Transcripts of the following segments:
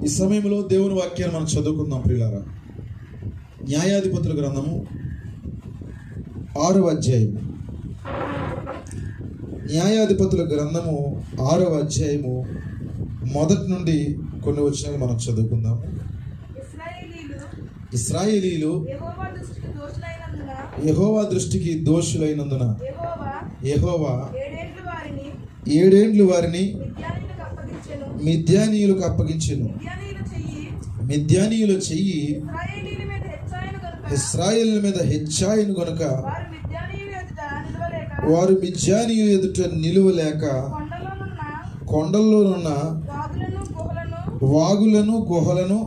ఈ సమయంలో దేవుని వాక్యాన్ని మనం చదువుకుందాం ప్రియులారా. న్యాయాధిపతుల గ్రంథము 6వ అధ్యాయము. న్యాయాధిపతుల గ్రంథము 6వ అధ్యాయము మొదటి నుండి కొన్ని వచనాలు మనం చదువుకుందాము. ఇశ్రాయేలీలు యెహోవా దృష్టికి దోషులైనందున యెహోవా 7 ఏండ్లు వారిని మిద్యానీయులకు అప్పగించెను. మిద్యానీయుల చెయ్యి ఇశ్రాయేలు మీద హెచ్చాయను గనుక వారు మిద్యానీయుల ఎదుట నిలువలేక కొండల్లోనున్న వాగులను గుహలను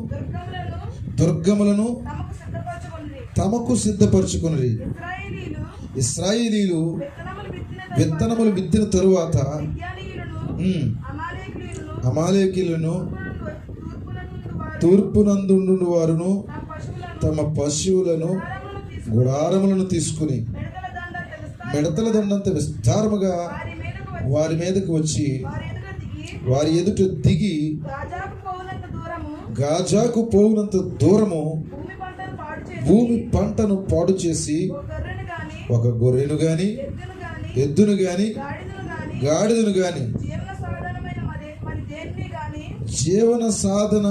దుర్గములను తమకు సిద్ధపరచుకుని ఇశ్రాయేలీలు విత్తనములు విత్తిన తరువాత అమాలేకీయులను తూర్పునందుండు వారును తమ పశువులను గుడారములను తీసుకుని మిడతల దండంత విస్తారముగా వారి మీదకు వచ్చి వారి ఎదుట దిగి గాజాకు పోవునంత దూరము భూమి పంటను పాడు చేసి ఒక గొర్రెను గాని ఎద్దును గాని గాడిదను గాని జీవన సాధన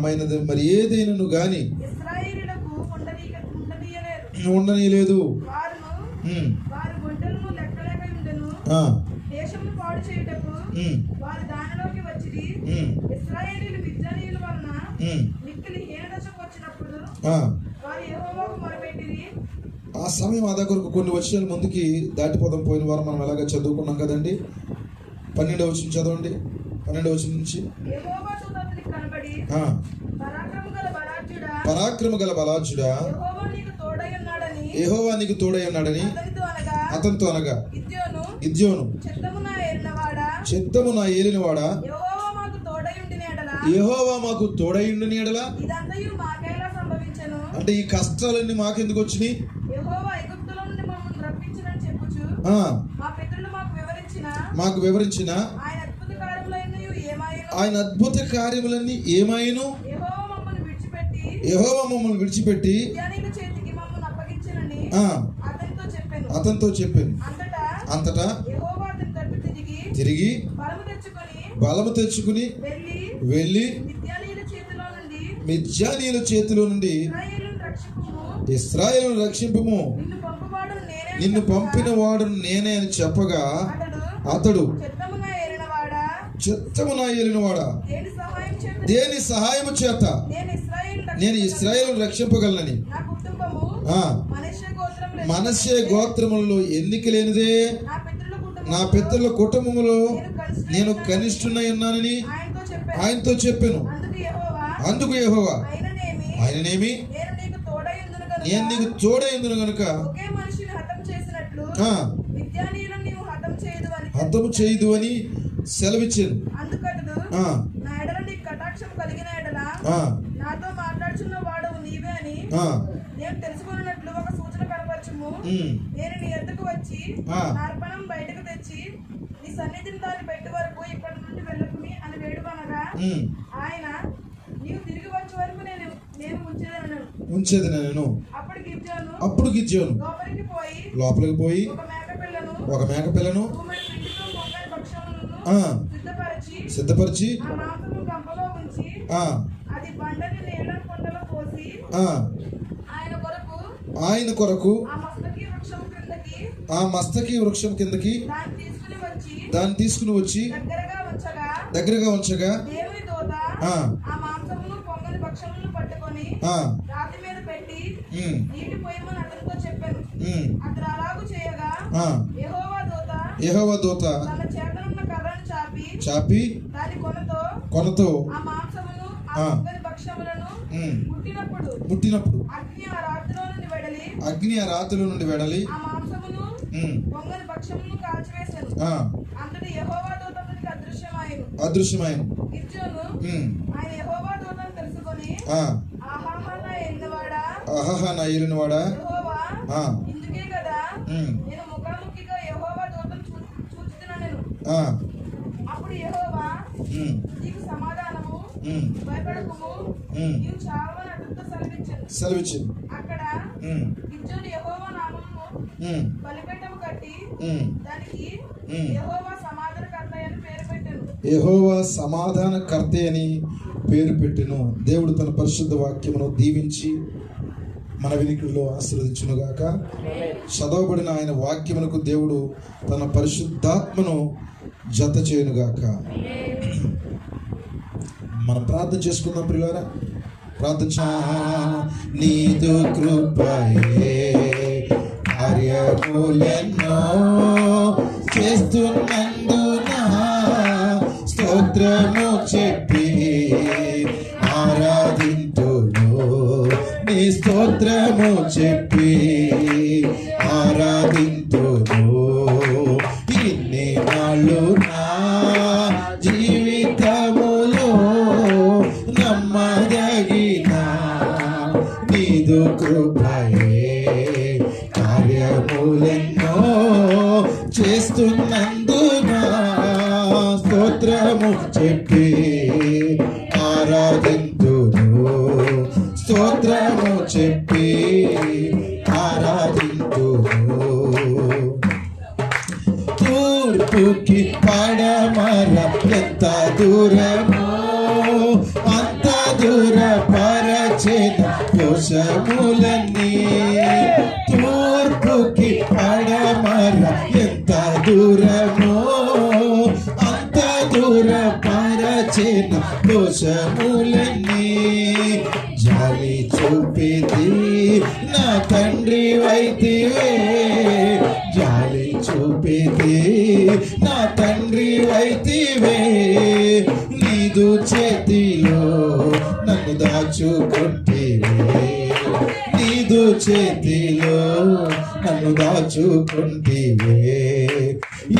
మైనది మరి ఏదైనాను గాని ఉండనీయలేదు. ఆ సమయం ఆ దగ్గరకు కొన్ని వచనాలు ముందుకి దాటిపోదాం. పోయిన వారం మనం ఎలాగ చదువుకున్నాం కదండి. 12వ వచనం చదవండి. 12వ వచనం నుంచి పరాక్రమ గల బలార్జుడా యెహోవా నీకు తోడై ఉన్నాడని అతనితో అనగా గిద్యోను చిత్తము నా ఏలినవాడా యెహోవా మాకు తోడైయుండని ఎడల అంటే ఈ కష్టాలన్నీ మాకెందుకు వచ్చినాయి? మాకు వివరించిన ఆయన అద్భుత కార్యములన్నీ ఏమాయను యెహోవా మమ్మల్ని విడిచిపెట్టి అతనితో చెప్పాను. అంతటా తిరిగి బలము తెచ్చుకుని వెళ్ళి మిద్యానీయుల చేతిలో నుండి ఇశ్రాయేలును రక్షింపుము, నిన్ను పంపిన వాడు నేనే అని చెప్పగా అతడు చిత్తము నా ఏలినవాడా దేని సహాయము చేత నేను ఇశ్రాయేలును రక్షింపగలనని మనష్షే గోత్రములలో ఎన్నిక లేనిదే నా పితరుల కుటుంబములో నేను కనిష్ఠునై ఉన్నానని ఆయనతో చెప్పాను. అందుకు యెహోవా ఆయననేమి నేను నీకు తోడైందును గనుక హతము చేయదు అని సెలవిచ్చాను. నాతో మాట్లాడుచున్న వాడు నీవే అని నేను తెలుసుకున్నట్లు ఒక సూచన కనపరచుము. నేను నీ ఎద్దుకు వచ్చి అర్పణం బయటకు తెచ్చి నీ సన్నిధిని దాన్ని పెట్టి వరకు ఇక్కడి నుండి వెళ్ళకుమి అని వేడుకొనగా ఆయన నీవు తిరిగి వచ్చే వరకు నేను ఉంచేదనను. అప్పుడు గిద్యోను లోపలికి పోయి ఒక మేక పిల్లను సిద్ధపరిచి ఆయన కొరకు ఆ మస్తకి వృక్షం కిందకి దాన్ని తీసుకుని వచ్చి దగ్గరగా ఉంచగా యెహోవా దూత చాపి కొనతో ముట్టినప్పుడు అగ్ని ఆ రాతిలో నుండి వెడలి అదృశ్యమైన ఆహా నా ఏలినవాడా అప్పుడు యెహోవా నీకు సమాధానము భయపడకుము, నీవు చావని అతనితో సెలవిచ్చింది. అక్కడ గిద్యోను యెహోవా నామమును బలిపీఠము కట్టి దానికి యెహోవా సమాధానకర్త అని పేరు పెట్టెను. యెహోవా సమాధానకర్త అని పేరు పెట్టెను. దేవుడు తన పరిశుద్ధ వాక్యమును దీవించి మన వినికిడిలో ఆశీర్వదించునుగాక. చదవబడిన ఆయన వాక్యమునకు దేవుడు తన పరిశుద్ధాత్మను జత చేయునుగాక. మనం ప్రార్థన చేసుకుందాం ప్రియులారా. ప్రార్థన. నీదు కృపయే కార్యములెన్నో చేస్తున్నందున స్తోత్రము చెప్పి ఆరాధింతును. నీ స్తోత్రము చెప్పి ఆరాధింతును. ఇన్ని నాళ్ళు నా జీవితములో నమ్మదగిన నీదు కృపయే కార్యములెన్నో చేస్తున్నందున స్తోత్రము చెప్పి ఆరాధింతును. స్తోత్రము చెప్పి ఆరాధింతును. తూర్పుకి పడమర ఎంత దూరమో అంత దూర పరచిన దోషములన్నీ. తూర్పుకి పడమర ఎంత దూరమో అంత దూర పరచిన దోషములన్నీ. జాలి చూపిది నా తండ్రి వైతివే, జాలి చూపిది నా తండ్రి వైతివే. నీదు చేతిలో నన్ను దాచుకుంటివే, నీదు చేతిలో నన్ను దాచుకుంటివే.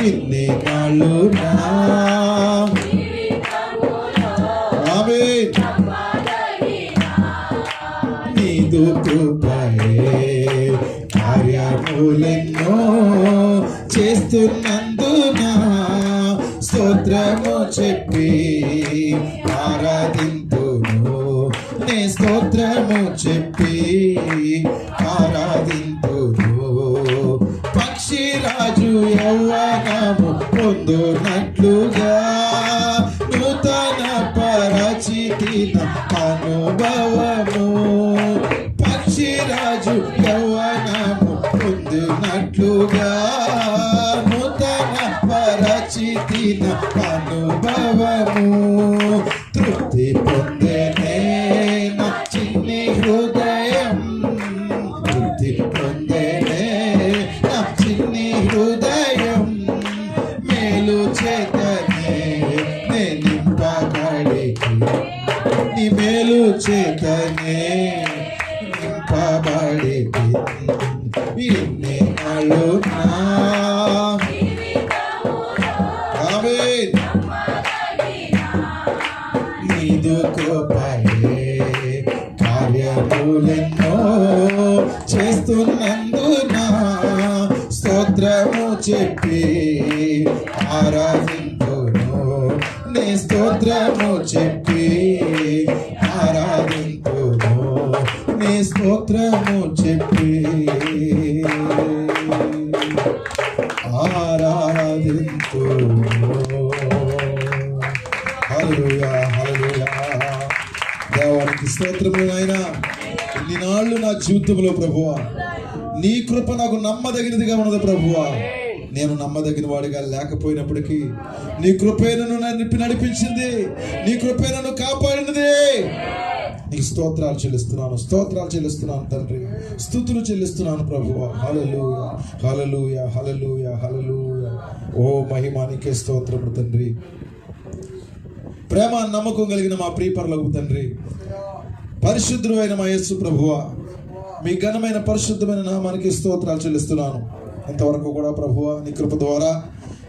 ఇన్ని నాళ్ళు నా నీదు కృపయే కార్యములెన్నో చేస్తున్నందున స్తోత్రము చెప్పి ఆరాధింతును. నే స్తోత్రము చెప్పి ఆరాధింతును. పక్షిరాజు యవ్వనము పొందునట్లుగా నూతన పరిచితిన అనుభవము. పక్షిరాజు యవ్వనము పొందినట్లుగా నూతన పరిచితిన అనుభవము. తృప్తి పొందేనే నా చిన్ని హృదయం, తృప్తి పొందేనే నా చిన్ని హృదయం. మేలు చేతనే నే నింపబడికి, నీ మేలు చేతనే నింపబడికి. ఇన్ని నాళ్ళు నా నీదు కృపయే కార్యములెన్నో చేస్తున్నందున స్తోత్రము చెప్పి ఆరాధింతును. నీ స్తోత్రము చెప్పి ఆరాధింతును. నీ స్తోత్రము చెప్పి ఆరాధింతును. హల్లెలూయా, హల్లెలూయా. దేవానికి స్తోత్రము నాయనా. ఇన్ని నాళ్ళు నా జీవితంలో ప్రభువా నీ కృప నాకు నమ్మదగినదిగా ఉన్నది ప్రభువా. నేను నమ్మదగిన వాడిగా లేకపోయినప్పటికీ నీ కృపే నన్ను నడిపించింది, నీ కృపే నన్ను కాపాడినది. నీకు స్తోత్రాలు చెల్లిస్తున్నాను, స్తోత్రాలు చెల్లిస్తున్నాను తండ్రి, స్తుతులు చెల్లిస్తున్నాను ప్రభువా. హల్లెలూయా, హల్లెలూయా, హల్లెలూయా, హల్లెలూయా. ఓ మహిమ నీకే స్తోత్రము తండ్రి. ప్రేమ నమ్మకం కలిగిన మా ప్రియపరలోకపు తండ్రి, పరిశుద్ధుడు అయిన మా యేసు ప్రభువా, మీ ఘనమైన పరిశుద్ధమైన నామానికి స్తోత్రాలు చెల్లిస్తున్నాను. ఇంతవరకు కూడా ప్రభువా నీ కృప ద్వారా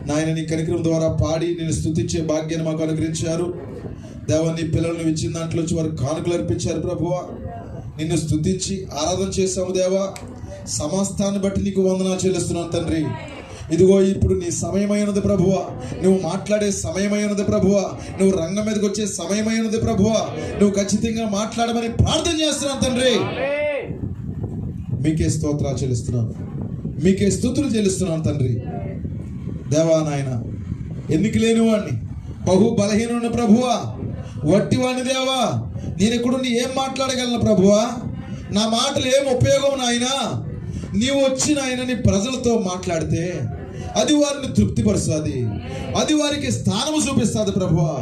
నాయన నీ కనికరం ద్వారా పాడి నేను స్తుతించే భాగ్యాన్ని మాకు అనుగ్రహించారు. దేవా నీ పిల్లలను ఇచ్చిన దాంట్లో వారు కానుకలు అర్పించారు ప్రభువా. నిన్ను స్తుతించి ఆరాధన చేశాము దేవా. సమస్తాన్ని బట్టి నీకు వందనాలు చెల్లిస్తున్నాను తండ్రి. ఇదిగో ఇప్పుడు నీ సమయమైనది ప్రభువా, నువ్వు మాట్లాడే సమయమైనది ప్రభువా, నువ్వు రంగం మీదకి వచ్చే సమయమైనది ప్రభువా, నువ్వు ఖచ్చితంగా మాట్లాడమని ప్రార్థన చేస్తున్నాను తండ్రి. మీకే స్తోత్రాలు చెల్లిస్తున్నాను, మీకే స్తుతులు చెల్లిస్తున్నాను తండ్రి. దేవా నాయన, ఎన్నిక లేని వాడిని, బహు బలహీనుని ప్రభువా, వట్టివాణ్ణి దేవా, నేను ఎక్కడుండి ఏం మాట్లాడగలను ప్రభువా, నా మాటలు ఏం ఉపయోగం నాయనా. నీవు వచ్చి నాయన నీ ప్రజలతో మాట్లాడితే అది వారిని తృప్తిపరుస్తుంది, అది వారికి స్థానము చూపిస్తుంది ప్రభువా,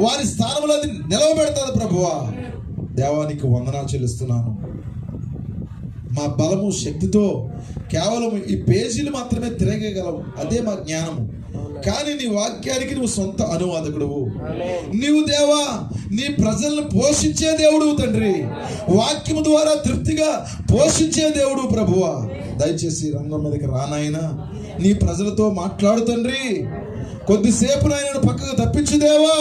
వారి స్థానంలో అది నిలవబెడుతుంది ప్రభువా. దేవానికి వందనాలు చెల్లిస్తున్నాను. మా బలము శక్తితో కేవలం ఈ పేజీలు మాత్రమే తిరగగలవు, అదే మా జ్ఞానము. కానీ నీ వాక్యానికి నువ్వు సొంత అనువాదకుడువు. నీవు దేవా నీ ప్రజలను పోషించే దేవుడు తండ్రి, వాక్యము ద్వారా తృప్తిగా పోషించే దేవుడు ప్రభువా. దయచేసి రంగం మీదకి రానాయనా, నీ ప్రజలతో మాట్లాడు తండ్రి. కొద్దిసేపు నాయనను పక్కకు తప్పించు దేవా,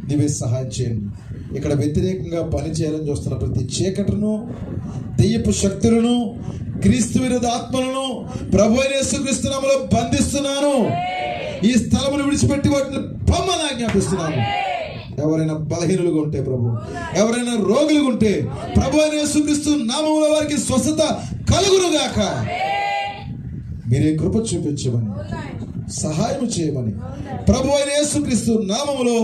నీవే సహాయం చేయండి. ఇక్కడ వ్యతిరేకంగా పనిచేయాలని చూస్తున్న ప్రతి చీకటును, దెయ్యపు శక్తులను, క్రీస్తు విరోధ ఆత్మలను ప్రభు అయిన యేసుక్రీస్తు నామములో బంధిస్తున్నాను. ఈ స్థలమును విడిచిపెట్టి వాటిని పొమ్మని ఆజ్ఞాపిస్తున్నాను. ఎవరైనా బలహీనులుగా ఉంటే ప్రభు, ఎవరైనా రోగులుగా ఉంటే ప్రభు అయిన యేసుక్రీస్తు నామములో వారికి స్వస్థత కలుగునుగాక. మీరే కృప చూపించమని, సహాయం చేయమని ప్రభు అయిన యేసుక్రీస్తు నామములో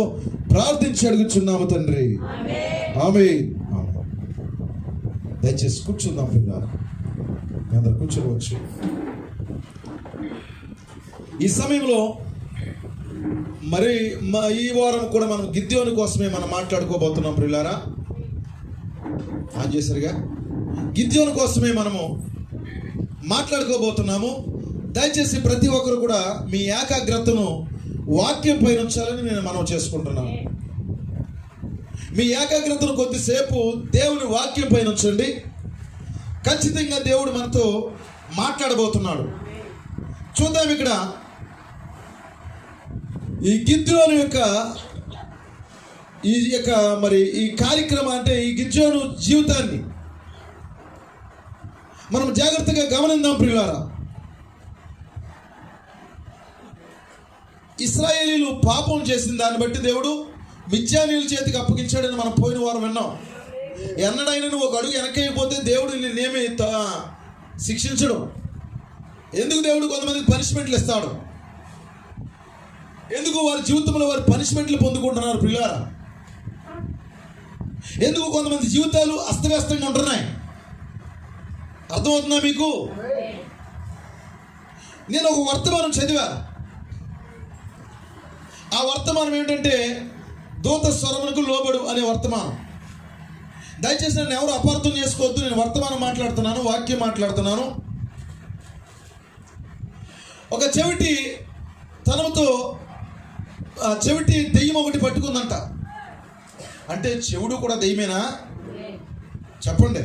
ప్రార్థించి అడుగుచున్నాము తండ్రి. ఆమేన్. దయచేసి కూర్చుందాం పిల్లలు, అందరు కూర్చోవచ్చు. ఈ సమయంలో మరి ఈ వారం కూడా మనం గిద్యోని కోసమే మనం మాట్లాడుకోబోతున్నాం ప్రియులారా. ఆన్ చేశారుగా, గిద్యోని కోసమే మనము మాట్లాడుకోబోతున్నాము. దయచేసి ప్రతి ఒక్కరు కూడా మీ ఏకాగ్రతను వాక్యం పైన ఉంచాలని నేను మనవి చేసుకుంటున్నాను. మీ ఏకాగ్రతను కొద్దిసేపు దేవుని వాక్యం పైన ఉంచండి. ఖచ్చితంగా దేవుడు మనతో మాట్లాడబోతున్నాడు. చూద్దాం ఇక్కడ ఈ గిద్యోను యొక్క మరి ఈ కార్యక్రమం అంటే ఈ గిద్యోను జీవితాన్ని మనం జాగ్రత్తగా గమనిద్దాం ప్రియులారా. ఇశ్రాయేలీలు పాపం చేసిన దాన్ని బట్టి దేవుడు మిద్యానీయుల చేతికి అప్పగించాడని మనం పోయిన వారం విన్నాం. ఎన్నడైనా నువ్వు ఒక అడుగు వెనకైపోతే దేవుడు నిన్నేమి శిక్షించడం. ఎందుకు దేవుడు కొంతమందికి పనిష్మెంట్లు ఇస్తాడు? ఎందుకు వారి జీవితంలో వారి పనిష్మెంట్లు పొందుకుంటున్నారు పిల్లారా? ఎందుకు కొంతమంది జీవితాలు అస్తవ్యస్తంగా ఉంటున్నాయి? అర్థమవుతుందా మీకు? నేను ఒక వర్తమానం చదివా. ఆ వర్తమానం ఏంటంటే దూత స్వరమునకు లోబడు అనే వర్తమానం. దయచేసి నన్ను ఎవరు అపార్థం చేసుకోవద్దు. నేను వర్తమానం మాట్లాడుతున్నాను, వాక్యం మాట్లాడుతున్నాను. ఒక చెవిటి తనముతో చెవిటి దెయ్యం ఒకటి పట్టుకుందంట. అంటే చెవుడు కూడా దెయ్యమేనా? చెప్పండి.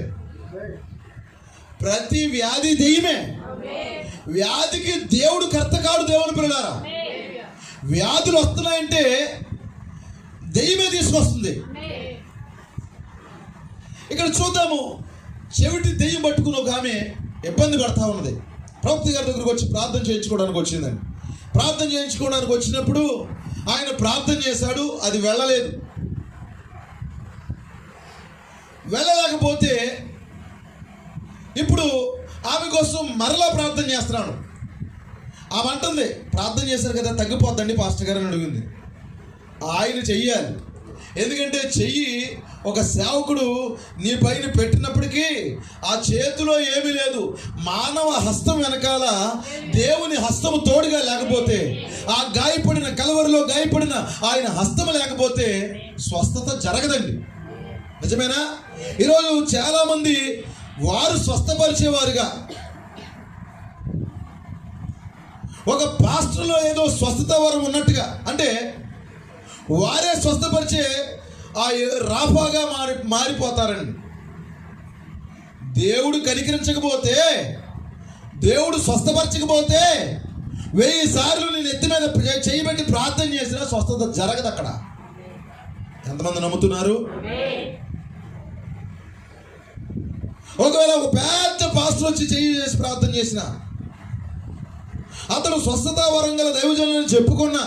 ప్రతి వ్యాధి దెయ్యమే. వ్యాధికి దేవుడు కర్త కాడు. దేవుని పిల్లలారా, వ్యాధులు వస్తున్నాయంటే దెయ్యమే తీసుకొస్తుంది. ఇక్కడ చూద్దాము. చెవిటి దెయ్యం పట్టుకుని ఒక ఆమె ఇబ్బంది పడతా ఉన్నది. ప్రవక్త గారి దగ్గరకు వచ్చి ప్రార్థన చేయించుకోవడానికి వచ్చిందండి. ప్రార్థన చేయించుకోవడానికి వచ్చినప్పుడు ఆయన ప్రార్థన చేశాడు, అది వెళ్ళలేదు. వెళ్ళలేకపోతే ఇప్పుడు ఆమె కోసం మరలా ప్రార్థన చేస్తున్నాడు. ఆమె అంటుంది, ప్రార్థన చేశారు కదా తగ్గిపోద్దండి పాస్టర్ గారు అని అడిగింది. ఆయన చెయ్యాలి. ఎందుకంటే చెయ్యి ఒక సేవకుడు నీ పైన పెట్టినప్పటికీ ఆ చేతిలో ఏమీ లేదు. మానవ హస్తం వెనకాల దేవుని హస్తము తోడుగా లేకపోతే, ఆ గాయపడిన కలవరిలో గాయపడిన ఆయన హస్తము లేకపోతే స్వస్థత జరగదండి. నిజమేనా? ఈరోజు చాలామంది వారు స్వస్థపరిచేవారుగా, ఒక పాస్టర్లో ఏదో స్వస్థత వరం ఉన్నట్టుగా, అంటే వారే స్వస్థపరిచే ఆ రాఫాగా మారిపోతారండి. దేవుడు కనికరించకపోతే, దేవుడు స్వస్థపరచకపోతే 1000 సార్లు నేను ఎత్తి మీద చేయబెట్టి ప్రార్థన చేసినా స్వస్థత జరగదు అక్కడ. ఎంతమంది నమ్ముతున్నారు? ఒకవేళ ఒక పెద్ద పాస్టర్ వచ్చి చేసి ప్రార్థన చేసిన, అతడు స్వస్థత వరంగల దైవజనులను చెప్పుకున్నా,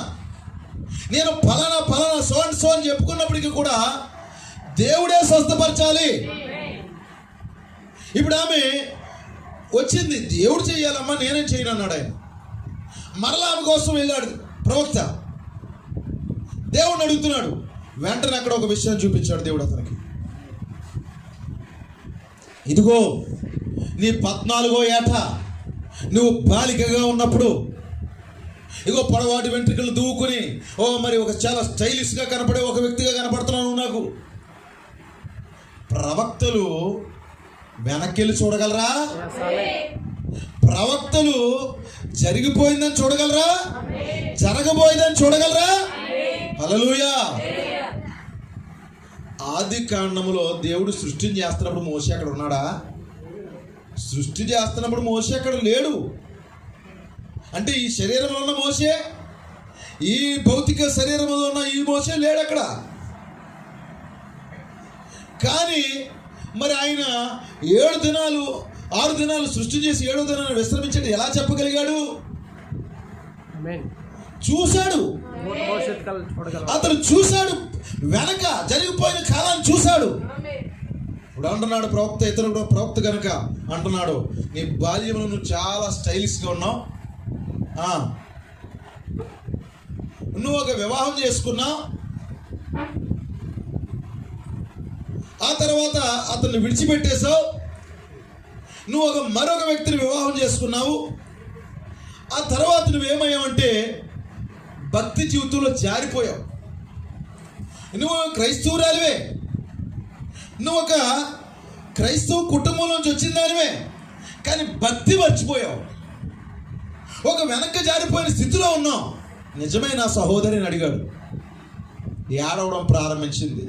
నేను ఫలానా ఫలానా సో అండ్ సో అని చెప్పుకున్నప్పటికీ కూడా దేవుడే స్వస్థపరచాలి. ఇప్పుడు ఆమె వచ్చింది, దేవుడు చెయ్యాలమ్మా, నేనేం చేయను అన్నాడు ఆయన. మరలా ఆమె కోసం వెళ్ళాడు ప్రవక్త, దేవుడిని అడుగుతున్నాడు. వెంటనే అక్కడ ఒక విషయం చూపించాడు దేవుడు అతనికి. ఇదిగో నీ 14వ ఏట నువ్వు బాలికగా ఉన్నప్పుడు ఇగో పొడవాటి వెంట్రుకలు దువ్వుకుని మరి ఒక చాలా స్టైలిష్గా కనపడే ఒక వ్యక్తిగా కనపడుతున్నావు. నాకు ప్రవక్తలు వెనక్కి చూడగలరా? ప్రవక్తలు జరిగిపోయిందని చూడగలరా? జరగబోయిందని చూడగలరా? హల్లెలూయా. ఆది కాండములో దేవుడు సృష్టిని చేస్తున్నప్పుడు మోషే అక్కడ ఉన్నాడా? సృష్టి చేస్తున్నప్పుడు మోషే అక్కడ లేడు. అంటే ఈ శరీరంలో ఉన్న మోషే, ఈ భౌతిక శరీరంలో ఉన్న ఈ మోషే లేడు అక్కడ. కానీ మరి ఆయన 6 దినాలు సృష్టి చేసి 7వ దినాన్ని విశ్రమించడం ఎలా చెప్పగలిగాడు? చూశాడు, అతను చూశాడు, వెనక జరిగిపోయిన కాలాన్ని చూశాడు. ఇప్పుడు అంటున్నాడు ప్రవక్త, ఇతరుడు ప్రవక్త కనుక అంటున్నాడు, నీ బాల్యంలో నువ్వు చాలా స్టైలిష్గా ఉన్నావు, నువ్వు ఒక వివాహం చేసుకున్నావు, ఆ తర్వాత అతన్ని విడిచిపెట్టేశావు, నువ్వు మరొక వ్యక్తిని వివాహం చేసుకున్నావు, ఆ తర్వాత నువ్వేమయ్యావంటే భక్తి జీవితంలో జారిపోయావు. నువ్వు క్రైస్తవురాలివే, నువ్వు ఒక క్రైస్తవ కుటుంబం నుంచి వచ్చిన దానివే, కానీ భక్తి మర్చిపోయావు, ఒక వెనక్కి జారిపోయిన స్థితిలో ఉన్నావు. నిజమే నా సహోదరిని అడిగాడు. ఏడవడం ప్రారంభించింది.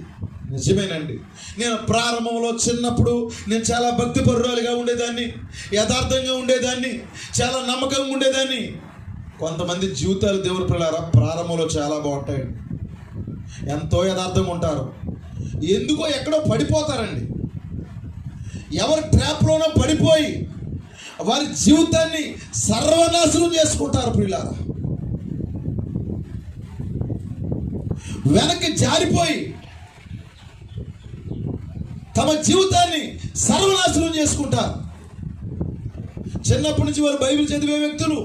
నిజమేనండి, నేను ప్రారంభంలో చిన్నప్పుడు నేను చాలా భక్తి పరురాలుగా ఉండేదాన్ని, యథార్థంగా ఉండేదాన్ని, చాలా నమ్మకంగా ఉండేదాన్ని. కొంతమంది జీవితాలు దేవుని పిల్లలారా ప్రారంభంలో చాలా బాగుంటాయి, ఎంతో యథార్థంగా ఉంటారు, ఎందుకో ఎక్కడో పడిపోతారండి. ఎవరి ట్రాప్లోనో పడిపోయి వారి జీవితాన్ని సర్వనాశనం చేసుకుంటారు పిల్లారా. వెనక్కి జారిపోయి తమ జీవితాన్ని సర్వనాశనం చేసుకుంటారు. చిన్నప్పటి నుంచి వారు బైబిల్ చదివే వ్యక్తులు,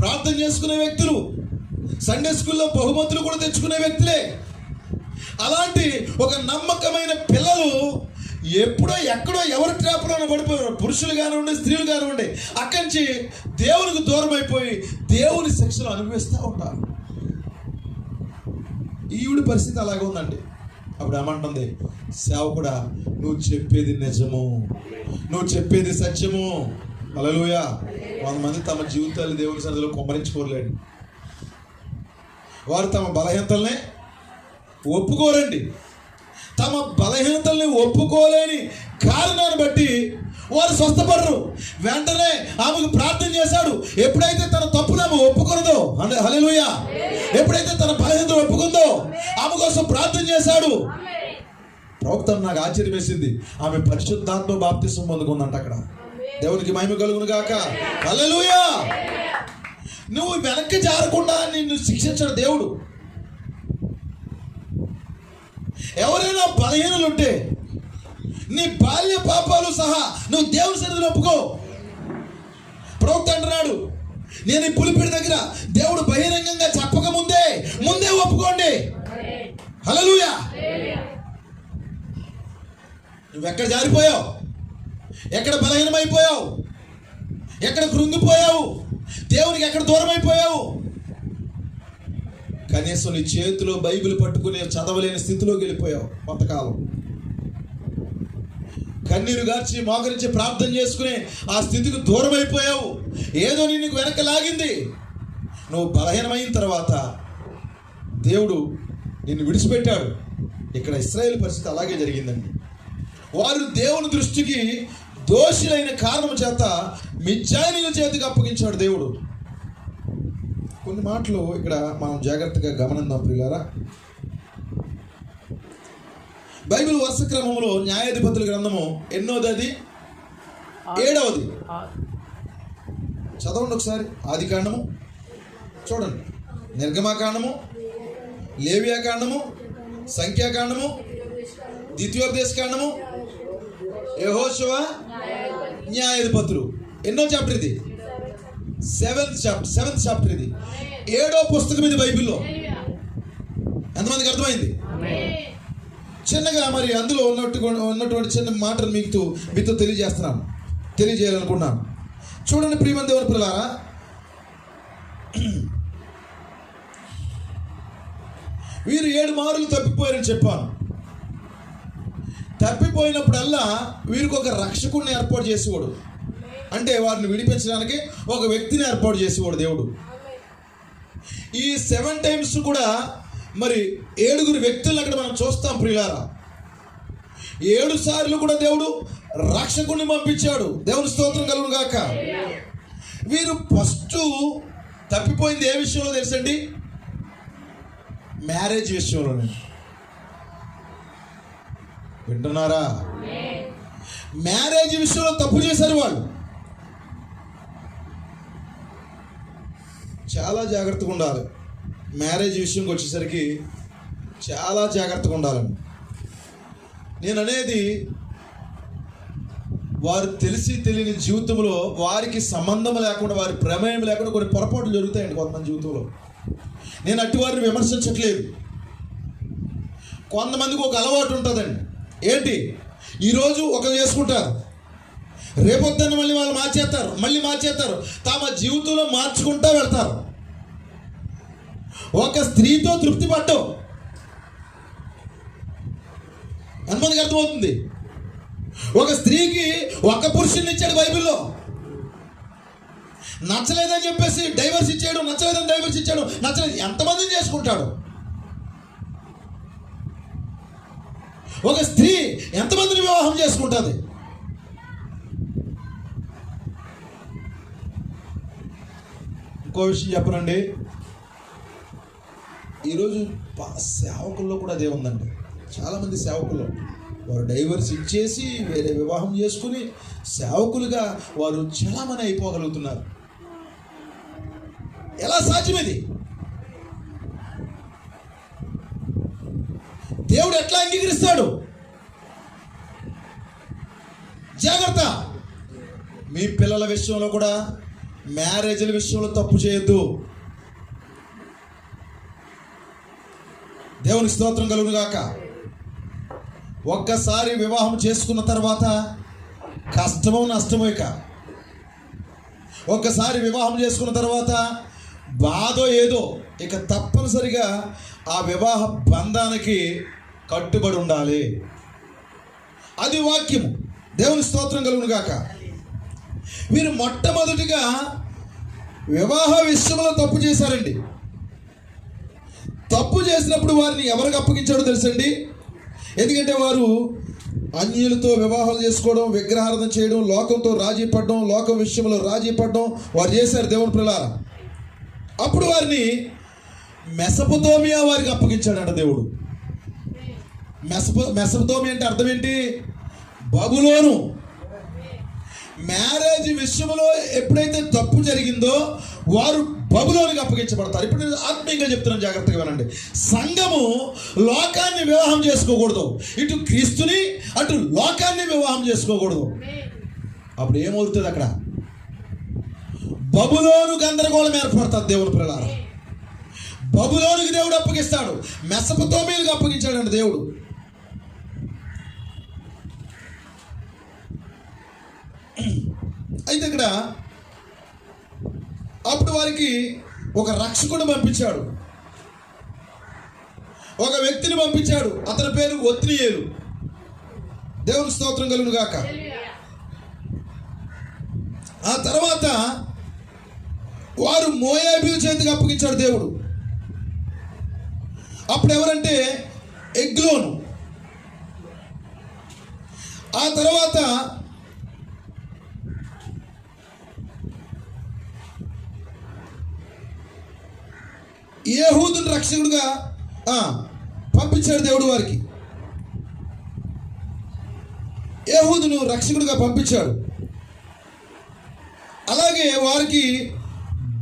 ప్రార్థన చేసుకునే వ్యక్తులు, సండే స్కూల్లో బహుమతులు కూడా తెచ్చుకునే వ్యక్తులే. అలాంటి ఒక నమ్మకమైన పిల్లలు ఎప్పుడో ఎక్కడో ఎవరి ట్రాప్లోనే పడిపోయారు, పురుషులు కానివ్వండి, స్త్రీలు కానివ్వండి, అక్కడి నుంచి దేవునికి దూరం అయిపోయి దేవుని శిక్షలు అనుభవిస్తూ ఉంటారు. ఈవిడి పరిస్థితి అలాగే ఉందండి. అప్పుడు ఏమంటుంది, సేవకుడా నువ్వు చెప్పేది నిజము, నువ్వు చెప్పేది సత్యము. హల్లెలూయా. కొంతమంది తమ జీవితాలు దేవుని సన్నిధిలో కుమ్మరించుకోలేండి. వారు తమ బలహీనతల్ని ఒప్పుకోరండి. తమ బలహీనతల్ని ఒప్పుకోలేని కారణాన్ని బట్టి వారు స్వస్థపడరు. వెంటనే ఆమెకు ప్రార్థన చేశాడు. ఎప్పుడైతే తన తప్పును ఆమె ఒప్పుకున్నదో, అంటే హల్లెలూయా, ఎప్పుడైతే తన బలహీనత ఒప్పుకుందో ఆమె కోసం ప్రార్థన చేశాడు. ప్రవక్త నాకు ఆశ్చర్యం వేసింది, ఆమె పరిశుద్ధాత్మ బాప్తిసం పొందుకుందంట అక్కడ. దేవునికి మహిమ కలుగును గాక. హల్లెలూయా. నువ్వు వెనక్కి జారకుండా నిన్ను శిక్షించడు దేవుడు. ఎవరైనా బలహీనలు ఉంటే నీ బాల్య పాపాలు సహా నువ్వు దేవుని సన్నిధిలో ఒప్పుకో. ప్రవక్త అంటున్నాడు, నేను ఈ పులిపిడి దగ్గర దేవుడు బహిరంగంగా చెప్పక ముందే ఒప్పుకోండి. హల్లెలూయా. నువ్వెక్కడ జారిపోయావు, ఎక్కడ బలహీనమైపోయావు, ఎక్కడ కృంగిపోయావు, దేవునికి ఎక్కడ దూరం అయిపోయావు? కనీసం నీ చేతిలో బైబిల్ పట్టుకుని చదవలేని స్థితిలోకి వెళ్ళిపోయావు. కొంతకాలం కన్నీరు గార్చి మోకరించి ప్రార్థన చేసుకుని ఆ స్థితికి దూరం అయిపోయావు. ఏదో నిన్ను వెనక లాగింది. నువ్వు బలహీనమైన తర్వాత దేవుడు నిన్ను విడిచిపెట్టాడు. ఇక్కడ ఇశ్రాయేలు పరిస్థితి అలాగే జరిగిందండి. వారు దేవుని దృష్టికి దోషులైన కారణం చేత మిద్యానీయుల చేతికి అప్పగించాడు దేవుడు. కొన్ని మాటలు ఇక్కడ మనం జాగ్రత్తగా గమనిద్దాం ప్రియులారా. బైబిల్ వరుస క్రమంలో న్యాయాధిపతుల గ్రంథము ఎన్నోది? 7వది. చదవండి ఒకసారి. ఆది కాండము చూడండి, నిర్గమాకాండము, లేవియాకాండము, సంఖ్యాకాండము, ద్వితీయోపదేశకాండము, యెహోషువ, న్యాయాధిపతులు. ఎన్నో చాప్టర్ ఇది? సెవెంత్ చాప్టర్ ఇది. 7వ పుస్తకం ఇది బైబిల్లో. ఎంతమందికి అర్థమైంది? చిన్నగా మరి అందులో ఉన్నటువంటి చిన్న మాటలు మీతో తెలియజేయాలనుకున్నాను. చూడండి ప్రియమైన దేవుని పిల్లలారా, వీరు 7 మార్లు తప్పిపోయారని చెప్పాను. తప్పిపోయినప్పుడల్లా వీరికి ఒక రక్షకుడిని ఏర్పాటు చేసేవాడు. అంటే వారిని విడిపించడానికి ఒక వ్యక్తిని ఏర్పాటు చేసేవాడు దేవుడు. ఈ 7 టైమ్స్ కూడా మరి 7 వ్యక్తులను అక్కడ మనం చూస్తాం ప్రియులారా. 7 సార్లు కూడా దేవుడు రక్షకుడిని పంపించాడు. దేవుని స్తోత్రం కలుగును గాక. వీరు ఫస్ట్ తప్పిపోయింది ఏ విషయంలో తెలుసండి? మ్యారేజ్ విషయంలోనే. వింటున్నారా? మ్యారేజ్ విషయంలో తప్పు చేశారు వాళ్ళు. చాలా జాగ్రత్తగా ఉండాలి. మ్యారేజ్ విషయంకి వచ్చేసరికి చాలా జాగ్రత్తగా ఉండాలండి. నేను అనేది వారు తెలిసి తెలియని జీవితంలో వారికి సంబంధం లేకుండా, వారి ప్రమేయం లేకుండా కొన్ని పొరపాట్లు జరుగుతాయండి కొంతమంది జీవితంలో. నేను అట్టి వారిని విమర్శించట్లేదు. కొంతమందికి ఒక అలవాటు ఉంటుందండి. ఏంటి? ఈరోజు ఒకరు చేసుకుంటారు, రేపొద్దున్న మళ్ళీ వాళ్ళు మార్చేస్తారు. తమ జీవితంలో మార్చుకుంటూ వెళ్తారు. ఒక స్త్రీతో తృప్తి పడ్డం ఎంతమందికి అర్థమవుతుంది? ఒక స్త్రీకి ఒక పురుషుని ఇచ్చాడు బైబిల్లో. నచ్చలేదని చెప్పేసి డైవర్స్ ఇచ్చాడు, నచ్చలేదు ఎంతమందిని చేసుకుంటాడు? ఒక స్త్రీ ఎంతమందిని వివాహం చేసుకుంటుంది? ఇంకో విషయం చెప్పనండి, ఈరోజు సేవకుల్లో కూడా అదే ఉందండి. చాలామంది సేవకులు వారు డైవర్స్ ఇచ్చేసి వేరే వివాహం చేసుకుని సేవకులుగా వారు చాలామంది అయిపోగలుగుతున్నారు. ఎలా సాధ్యం ఇది? దేవుడు ఎట్లా అంగీకరిస్తాడు? జాగ్రత్త. మీ పిల్లల విషయంలో కూడా, మ్యారేజ్ల విషయంలో తప్పు చేయొద్దు. దేవుని స్తోత్రం కలుగును గాక. ఒక్కసారి వివాహం చేసుకున్న తర్వాత కష్టమో నష్టమో, ఒక్కసారి వివాహం చేసుకున్న తర్వాత బాధో ఏదో, ఇక తప్పనిసరిగా ఆ వివాహ బంధానికి కట్టుబడి ఉండాలి. అది వాక్యము. దేవుని స్తోత్రం కలుగును గాక. వీరు మొట్టమొదటిగా వివాహ విషయంలో తప్పు చేశారండి. తప్పు చేసినప్పుడు వారిని ఎవరికి అప్పగించాడో తెలుసండి? ఎందుకంటే వారు అన్యులతో వివాహాలు చేసుకోవడం, విగ్రహారాధన చేయడం, లోకంతో రాజీ పడడం, లోకం విషయంలో రాజీ పడడం వారు చేశారు దేవుని పిల్లలారా. అప్పుడు వారిని మెసొపొతేమియా వారికి అప్పగించాడంట దేవుడు. మెసొపొతేమియా అంటే అర్థం ఏంటి? బబులోను. మ్యారేజ్ విషయంలో ఎప్పుడైతే తప్పు జరిగిందో వారు బబులోనికి అప్పగించబడతారు. ఇప్పుడు నేను ఆత్మీయంగా చెప్తున్నాను, జాగ్రత్తగా వినండి. సంఘము లోకాన్ని వివాహం చేసుకోకూడదు, ఇటు క్రీస్తుని అటు లోకాన్ని వివాహం చేసుకోకూడదు. అప్పుడు ఏమవుతుంది? అక్కడ బబులోను గందరగోళం ఏర్పడుతుంది. దేవుని పిల్లలారా, బబులోనికి దేవుడు అప్పగిస్తాడు, మెసొపొతేమియాకు అప్పగించాడండి దేవుడు. అయితే ఇక్కడ అప్పుడు వారికి ఒక రక్షకుడు పంపించాడు, ఒక వ్యక్తిని పంపించాడు. అతని పేరు ఒత్నియేలు. దేవుని స్తోత్రం కలుగును గాక. ఆ తర్వాత వారు మోయాబీయుల చేతికి అప్పగించాడు దేవుడు. అప్పుడు ఎవరంటే ఎగ్లోను. ఆ తర్వాత యెహూదుని రక్షకుడుగా పంపించాడు దేవుడు. వారికి యెహూదును రక్షకుడుగా పంపించాడు. అలాగే వారికి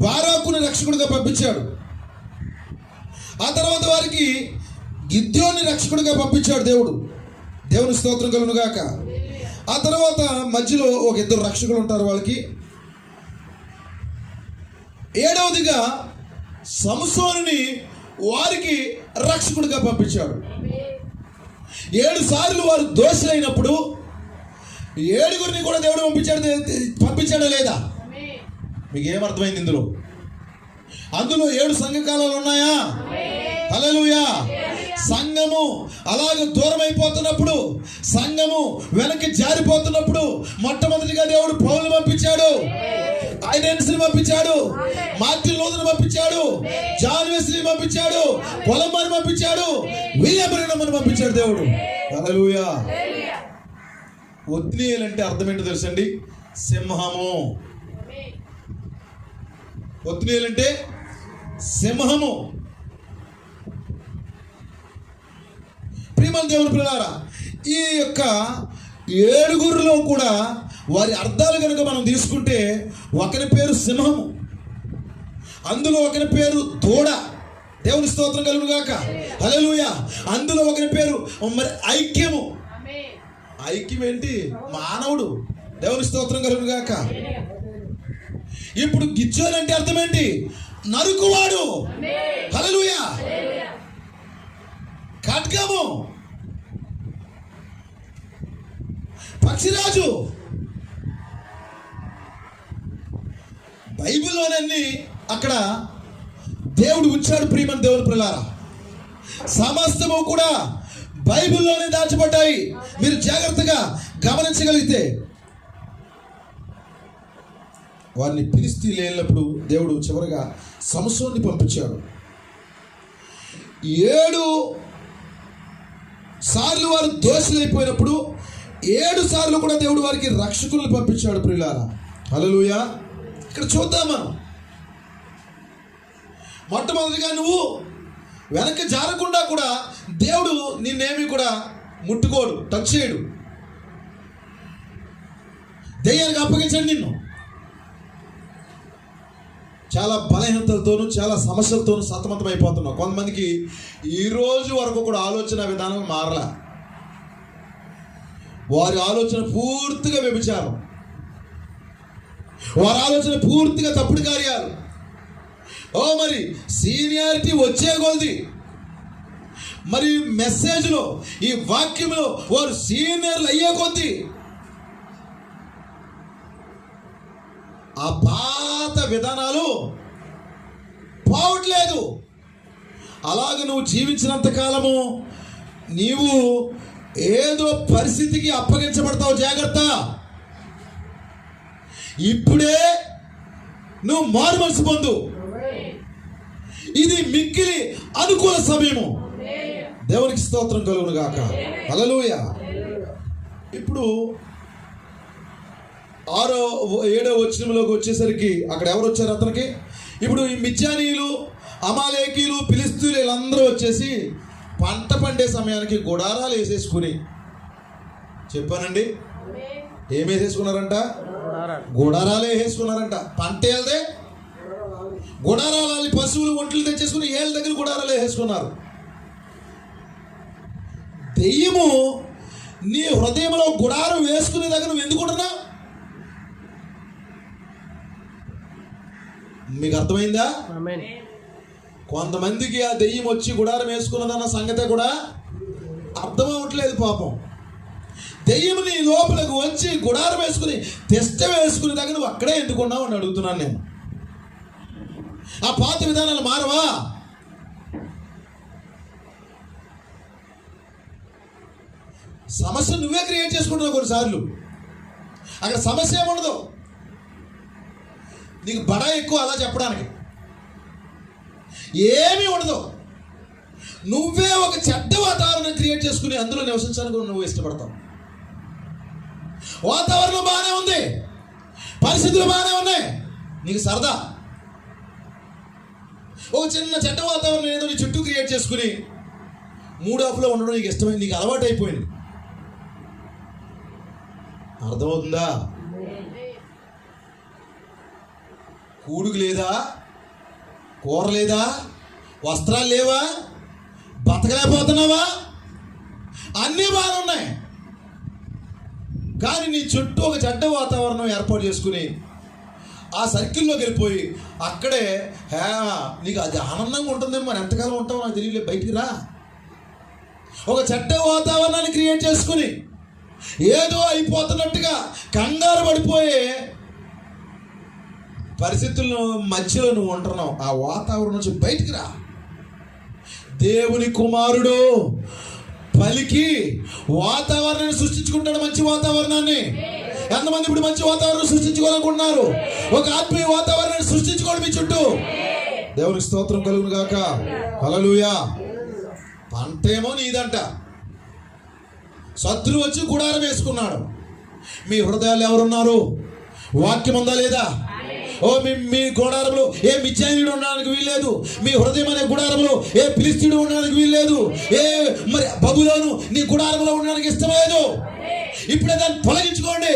బారాకుని రక్షకుడిగా పంపించాడు. ఆ తర్వాత వారికి గిద్యోని రక్షకుడిగా పంపించాడు దేవుడు. దేవుని స్తోత్రం కలుగును గాక. ఆ తర్వాత మధ్యలో ఒక ఇద్దరు రక్షకులు ఉంటారు వాళ్ళకి. ఏడవదిగా సంసోనుని వారికి రక్షకుడిగా పంపించాడు. 7 సార్లు వారు దోషులైనప్పుడు 7గురిని కూడా దేవుడు పంపించాడా లేదా? మీకు ఏమర్థమైంది ఇందులో? అందులో 7 సంఘకాలాలు ఉన్నాయా? హల్లెలూయా. సంఘము అలాగే దూరం అయిపోతున్నప్పుడు, సంఘము వెనక్కి జారిపోతున్నప్పుడు మొట్టమొదటిగా దేవుడు పౌలుని పంపించాడు, ఐడెన్స్ని పంపించాడు, మార్టిన్ లూథర్ని పంపించాడు, జాన్ వెస్లీని పంపించాడు, కొలంబాని పంపించాడు, విలియం బ్రెనమ్ని పంపించాడు దేవుడు. హల్లెలూయా. ఒత్నియేలు అంటే అర్థం ఏంటో తెలుసండి? సింహము. ఒత్నియేలు అంటే సింహము. ప్రియమైన దేవుని పిల్లారా, ఈ యొక్క 7గురిలో కూడా వారి అర్థాలు కనుక మనం తీసుకుంటే, ఒకరి పేరు సింహము, అందులో ఒకరి పేరు దూడ. దేవుని స్తోత్రం కలుగును గాక. హల్లెలూయా. అందులో ఒకరి పేరు మరి ఐక్యము. ఐక్యం ఏంటి? మానవుడు. దేవుని స్తోత్రం కలుగును గాక. ఇప్పుడు గిద్యోని అంటే అర్థం ఏంటి? నరుకువాడు. హల్లెలూయా. ఖడ్గము, పక్షిరాజు. బైబిల్లోనన్నీ అక్కడ దేవుడు ఉంచాడు. ప్రియమైన దేవుని పిల్లారా, సమస్తము కూడా బైబిల్లోనే దాచబడ్డాయి. మీరు జాగ్రత్తగా గమనించగలిగితే, వారిని ఫిలిష్తీయులు వెళ్ళినప్పుడు దేవుడు చివరిగా సంసోన్ని పంపించాడు. 7 సార్లు వారు దోషులైపోయినప్పుడు 7 సార్లు కూడా దేవుడు వారికి రక్షకులను పంపించాడు. ప్రియులారా, హల్లెలూయా. ఇక్కడ చూద్దాం మనం. మొట్టమొదటిగా నువ్వు వెనక్కి జారకుండా కూడా దేవుడు నిన్నేమి కూడా ముట్టుకోడు, టచ్ చేయడు. దెయ్యానికి అప్పగించండి నిన్ను. చాలా బలహీనతలతోనూ చాలా సమస్యలతోనూ సతమతం అయిపోతున్నావు. కొంతమందికి ఈ రోజు వరకు కూడా ఆలోచన విధానం మారలా. వారి ఆలోచన పూర్తిగా వ్యభిచారం, వారి ఆలోచన పూర్తిగా తప్పుడు కార్యాలు. మరి సీనియారిటీ వచ్చే కొద్ది, మరి మెసేజ్లో ఈ వాక్యంలో వారు సీనియర్లు అయ్యే కొద్ది ఆ పాత విధానాలు పోవట్లేదు. అలాగే నువ్వు జీవించినంత కాలము నీవు ఏదో పరిస్థితికి అప్పగించబడతావు. జాగ్రత్త. ఇప్పుడే నువ్వు మారు మనసు పొందు. ఇది మిక్కిలి అనుకూల సమయము. దేవునికి స్తోత్రం కలుగును గాక. హల్లెలూయా. ఇప్పుడు 6-7 వచనంలోకి వచ్చేసరికి అక్కడ ఎవరు వచ్చారు అతనికి? ఇప్పుడు ఈ మిద్యానీయులు, అమాలేకీలు, ఫిలిష్తీయులు వీళ్ళందరూ వచ్చేసి పంట పండే సమయానికి గుడారాలు వేసేసుకుని, చెప్పానండి, ఏం వేసేసుకున్నారంట? గుడారాలు వేసేసుకున్నారంట. పంట వెళ్తే గుడారాలు, పశువులు ఒంట్లు తెచ్చేసుకుని ఏళ్ళ దగ్గర గుడారాలు వేసేసుకున్నారు. దెయ్యము నీ హృదయంలో గుడారం వేసుకునే దగ్గర నువ్వు ఎందుకుంటున్నా? మీకు అర్థమైందా? కొంతమందికి ఆ దెయ్యం వచ్చి గుడారం వేసుకున్నదన్న సంగతే కూడా అర్థం అవ్వట్లేదు. పాపం, దెయ్యం నీ లోపలికి వచ్చి గుడారం వేసుకుని తెస్ట వేసుకునే దగ్గర నువ్వు అక్కడే ఎందుకున్నావు అని అడుగుతున్నాను నేను. ఆ పాత విధానాలు మారవా? సమస్య నువ్వే క్రియేట్ చేసుకుంటున్నావు కొన్నిసార్లు. అక్కడ సమస్య ఏముండదు, నీకు బడా ఎక్కువ అలా చెప్పడానికి ఏమీ ఉండదు. నువ్వే ఒక చెడ్డ వాతావరణం క్రియేట్ చేసుకుని అందులో నివసించడానికి నువ్వు ఇష్టపడతావు. వాతావరణం బాగానే ఉంది, పరిస్థితులు బాగానే ఉన్నాయి, నీకు సరదా. ఒక చిన్న చెడ్డ వాతావరణం ఏదో నీ చుట్టూ క్రియేట్ చేసుకుని మూడ్ ఆఫ్లో ఉండడం నీకు ఇష్టమైంది, నీకు అలవాటు అయిపోయింది. అర్థమవుతుందా? కూడుకు లేదా, కూర లేదా, వస్త్రాలు లేవా, బతకలేకపోతున్నావా? అన్నీ బాగున్నాయి. కానీ నీ చుట్టూ ఒక చెడ్డ వాతావరణం ఏర్పాటు చేసుకుని ఆ సర్కిల్లోకి వెళ్ళిపోయి అక్కడే నీకు అది ఆనందంగా ఉంటుందేమో, మరి ఎంతకాలం ఉంటావు నాకు తెలియలేదు, బయటికి రా. ఒక చెడ్డ వాతావరణాన్ని క్రియేట్ చేసుకుని ఏదో అయిపోతున్నట్టుగా కంగారు పడిపోయే పరిస్థితుల మధ్యలో నువ్వు ఉంటున్నావు. ఆ వాతావరణం నుంచి బయటికి రా. దేవుని కుమారుడు పలికి వాతావరణాన్ని సృష్టించుకుంటాడు, మంచి వాతావరణాన్ని. ఎంతమంది ఇప్పుడు మంచి వాతావరణం సృష్టించుకోవాలనుకుంటున్నారు? ఒక ఆత్మీయ వాతావరణాన్ని సృష్టించుకోండి మీ చుట్టూ. దేవునికి స్తోత్రం కలుగును గాక. హల్లెలూయా. పంట ఏమో నీదంట, శత్రువు వచ్చి గుడారం వేసుకున్నాడు. మీ హృదయాలు ఎవరున్నారు? వాక్యం ఉందా లేదా? ఓ మీ గుడారంలో ఏ మిద్యానీయుడు ఉండడానికి వీల్లేదు. మీ హృదయం అనే గుడారంలో ఏ ఫిలిష్తీయుడు ఉండడానికి వీల్లేదు. మరి బబులోను నీ గుడారంలో ఉండడానికి ఇష్టం లేదు. ఇప్పుడే దాన్ని తొలగించుకోండి.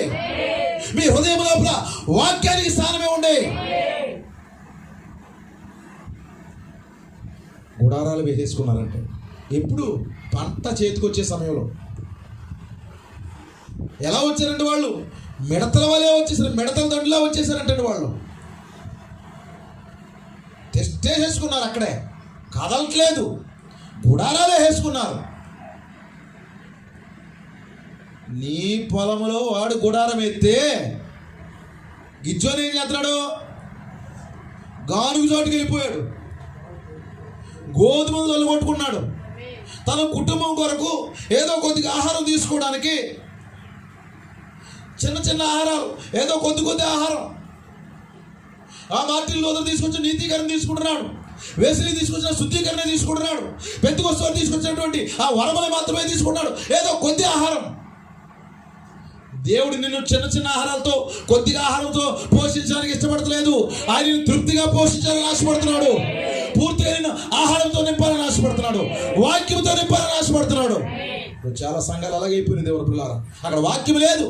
మీ హృదయం లోపల వాక్యానికి స్థానమే ఉండే. గుడారాలు వేసేసుకున్నారంటే ఎప్పుడు? పంట చేతికొచ్చే సమయంలో. ఎలా వచ్చారంటే వాళ్ళు మిడతల వలే వచ్చేసారు, మిడతల దండులా వచ్చేసారంటే వాళ్ళు తెచ్చేసేసుకున్నారు. అక్కడే కదలట్లేదు, గుడారాలే వేసుకున్నారు. నీ పొలంలో వాడు గుడారం ఎత్తే గిజ్జోని ఏం చేస్తున్నాడు? గానుగు చోటుకి వెళ్ళిపోయాడు, గోధుమలు తొలగొట్టుకున్నాడు. తన కుటుంబం కొరకు ఏదో కొద్దిగా ఆహారం తీసుకోవడానికి చిన్న చిన్న ఆహారాలు, ఏదో కొద్ది ఆహారం. ఆ మార్టిన్ లూథర్ తీసుకొచ్చిన నీతీకరణ తీసుకుంటున్నాడు, వెస్లీ తీసుకొచ్చిన శుద్ధీకరణ తీసుకుంటున్నాడు, పెంతెకొస్తు తీసుకొచ్చినటువంటి ఆ వరములు మాత్రమే తీసుకుంటున్నాడు, ఏదో కొద్ది ఆహారం. దేవుడు నిన్ను చిన్న చిన్న ఆహారాలతో, కొద్దిగా ఆహారంతో పోషించడానికి ఇష్టపడతలేదు. ఆయన తృప్తిగా పోషించాలని ఆశపడుతున్నాడు. పూర్తిగా ఆహారంతో నింపాలని ఆశపడుతున్నాడు, వాక్యంతో నింపాలని ఆశపడుతున్నాడు. చాలా సంఘాలు అలాగే అయిపోయింది దేవుడు పిల్లారా. అక్కడ వాక్యం లేదు.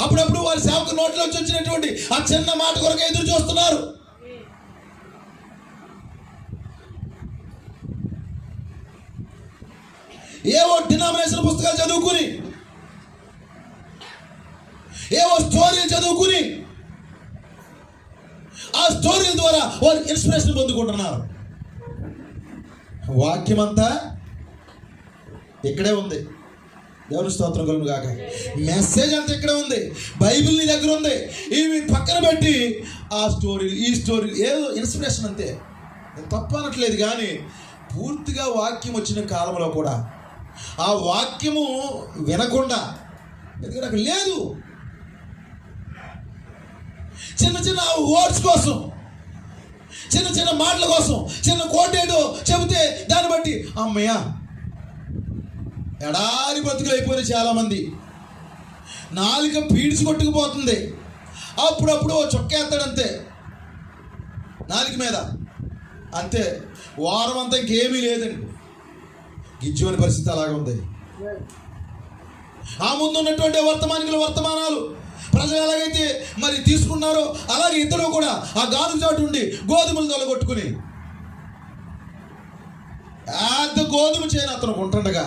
అప్పుడప్పుడు వారి సేవకు నోట్లోంచి వచ్చినటువంటి ఆ చిన్న మాట కొరకు ఎదురు చూస్తున్నారు. ఏవో డినామినేషన్ పుస్తకాలు చదువుకుని, ఏవో స్టోరీలు చదువుకుని ఆ స్టోరీల ద్వారా వారు ఇన్స్పిరేషన్ పొందుకుంటున్నారు. వాక్యం అంతా ఇక్కడే ఉంది. దేవుని స్తోత్రం కలుగును గాక. మెసేజ్ అంతా ఇక్కడే ఉంది, బైబిల్ నీ దగ్గర ఉంది. ఇవి పక్కన పెట్టి ఆ స్టోరీలు, ఈ స్టోరీలు ఏదో ఇన్స్పిరేషన్ అంతే. నేను తప్పు అనట్లేదు, కానీ పూర్తిగా వాక్యం వచ్చిన కాలంలో కూడా ఆ వాక్యము వినకుండా, ఎందుకంటే అక్కడ లేదు. చిన్న చిన్న వర్డ్స్ కోసం, చిన్న చిన్న మాటల కోసం, చిన్న కోటేదో చెబితే దాన్ని బట్టి అమ్మయ్య ఎడారి బతుకులు అయిపోయినాయి. చాలామంది నాలుక పీడ్చి కొట్టుకుపోతుంది. అప్పుడప్పుడు చొక్కేస్తాడంతే నాలుక మీద, అంతే. వారం అంతా ఇంకేమీ లేదండి. గిజ్జోని పరిస్థితి అలాగే ఉంది. ఆ ముందు ఉన్నటువంటి వర్తమానాలు ప్రజలు ఎలాగైతే మరి తీసుకున్నారో అలాగే ఇతరులు కూడా ఆ గానుగ చాటు ఉండి గోధుమలు తొలగొట్టుకుని పెద్ద గోధుమ చేయని అతను ఉంటుండగా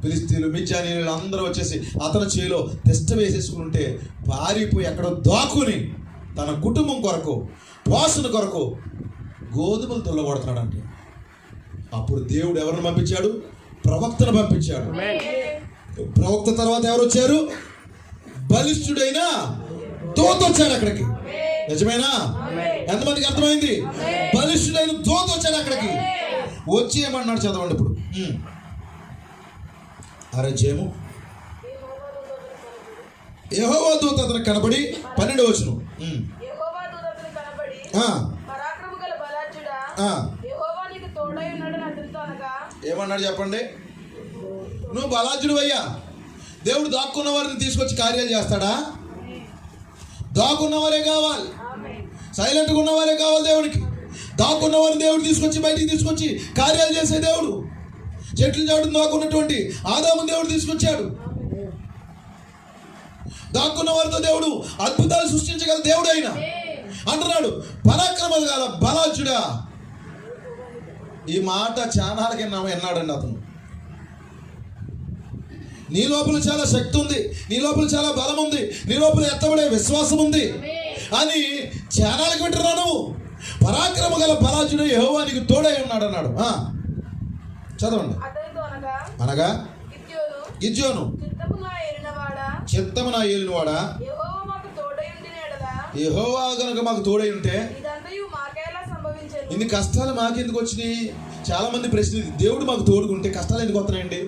ఫిలిష్తీయులు, మిద్యానీయులు అందరూ వచ్చేసి అతని చేలో తెస్ట వేసేసుకుంటే పారిపోయి ఎక్కడో దాక్కుని తన కుటుంబం కొరకు, పోషణ కొరకు గోధుమలు తొలగొడుతున్నాడంటే అప్పుడు దేవుడు ఎవరిని పంపించాడు? ప్రవక్తను పంపించాడు. ప్రవక్త తర్వాత ఎవరు వచ్చారు? బలిష్ఠుడైన దూత వచ్చాడు అక్కడికి. నిజమేనా? ఎంతమందికి అర్థమైంది? బలిష్ఠుడైన దూత వచ్చాడు అక్కడికి. వచ్చి ఏమన్నాడు చదవండి ఇప్పుడు. అరచేము యెహోవా దూత అతనికి కనబడి 12వ వచనం. ఏమన్నాడు చెప్పండి? నువ్వు బలాజుడు అయ్యా. దేవుడు దాక్కున్న వారిని తీసుకొచ్చి కార్యాలు చేస్తాడా? దాక్కున్నవారే కావాలి, సైలెంట్గా ఉన్నవారే కావాలి దేవుడికి. దాక్కున్న వారిని దేవుడు తీసుకొచ్చి బయటికి తీసుకొచ్చి కార్యాలు చేసే దేవుడు. చెట్లు చాటును దాక్కున్నటువంటి ఆదాము దేవుడు తీసుకొచ్చాడు. దాక్కున్న వారితో దేవుడు అద్భుతాలు సృష్టించగల దేవుడు ఆయన అంటున్నాడు. పరాక్రమ గల బలాచుడా. ఈ మాట చానాలకి విన్నాడండి అతను. నీ లోపల చాలా శక్తి ఉంది, నీ లోపల చాలా బలం ఉంది, నీ లోపల ఎత్తబడే విశ్వాసం ఉంది అని చానాలకి వింటున్నావు నువ్వు. పరాక్రమ గల బలాచుడు యెహోవా నీకు తోడై ఉన్నాడు అన్నాడు. చదవండి. అనగా గిద్యోను చిత్తమున ఏలినవాడా, యెహోవా గనుక మాకు తోడై ఉంటే ఇన్ని కష్టాలు మాకెందుకు వచ్చినాయి? చాలా మంది ప్రశ్న, దేవుడు మాకు తోడుకుంటే కష్టాలు ఎందుకు వస్తున్నాయండి?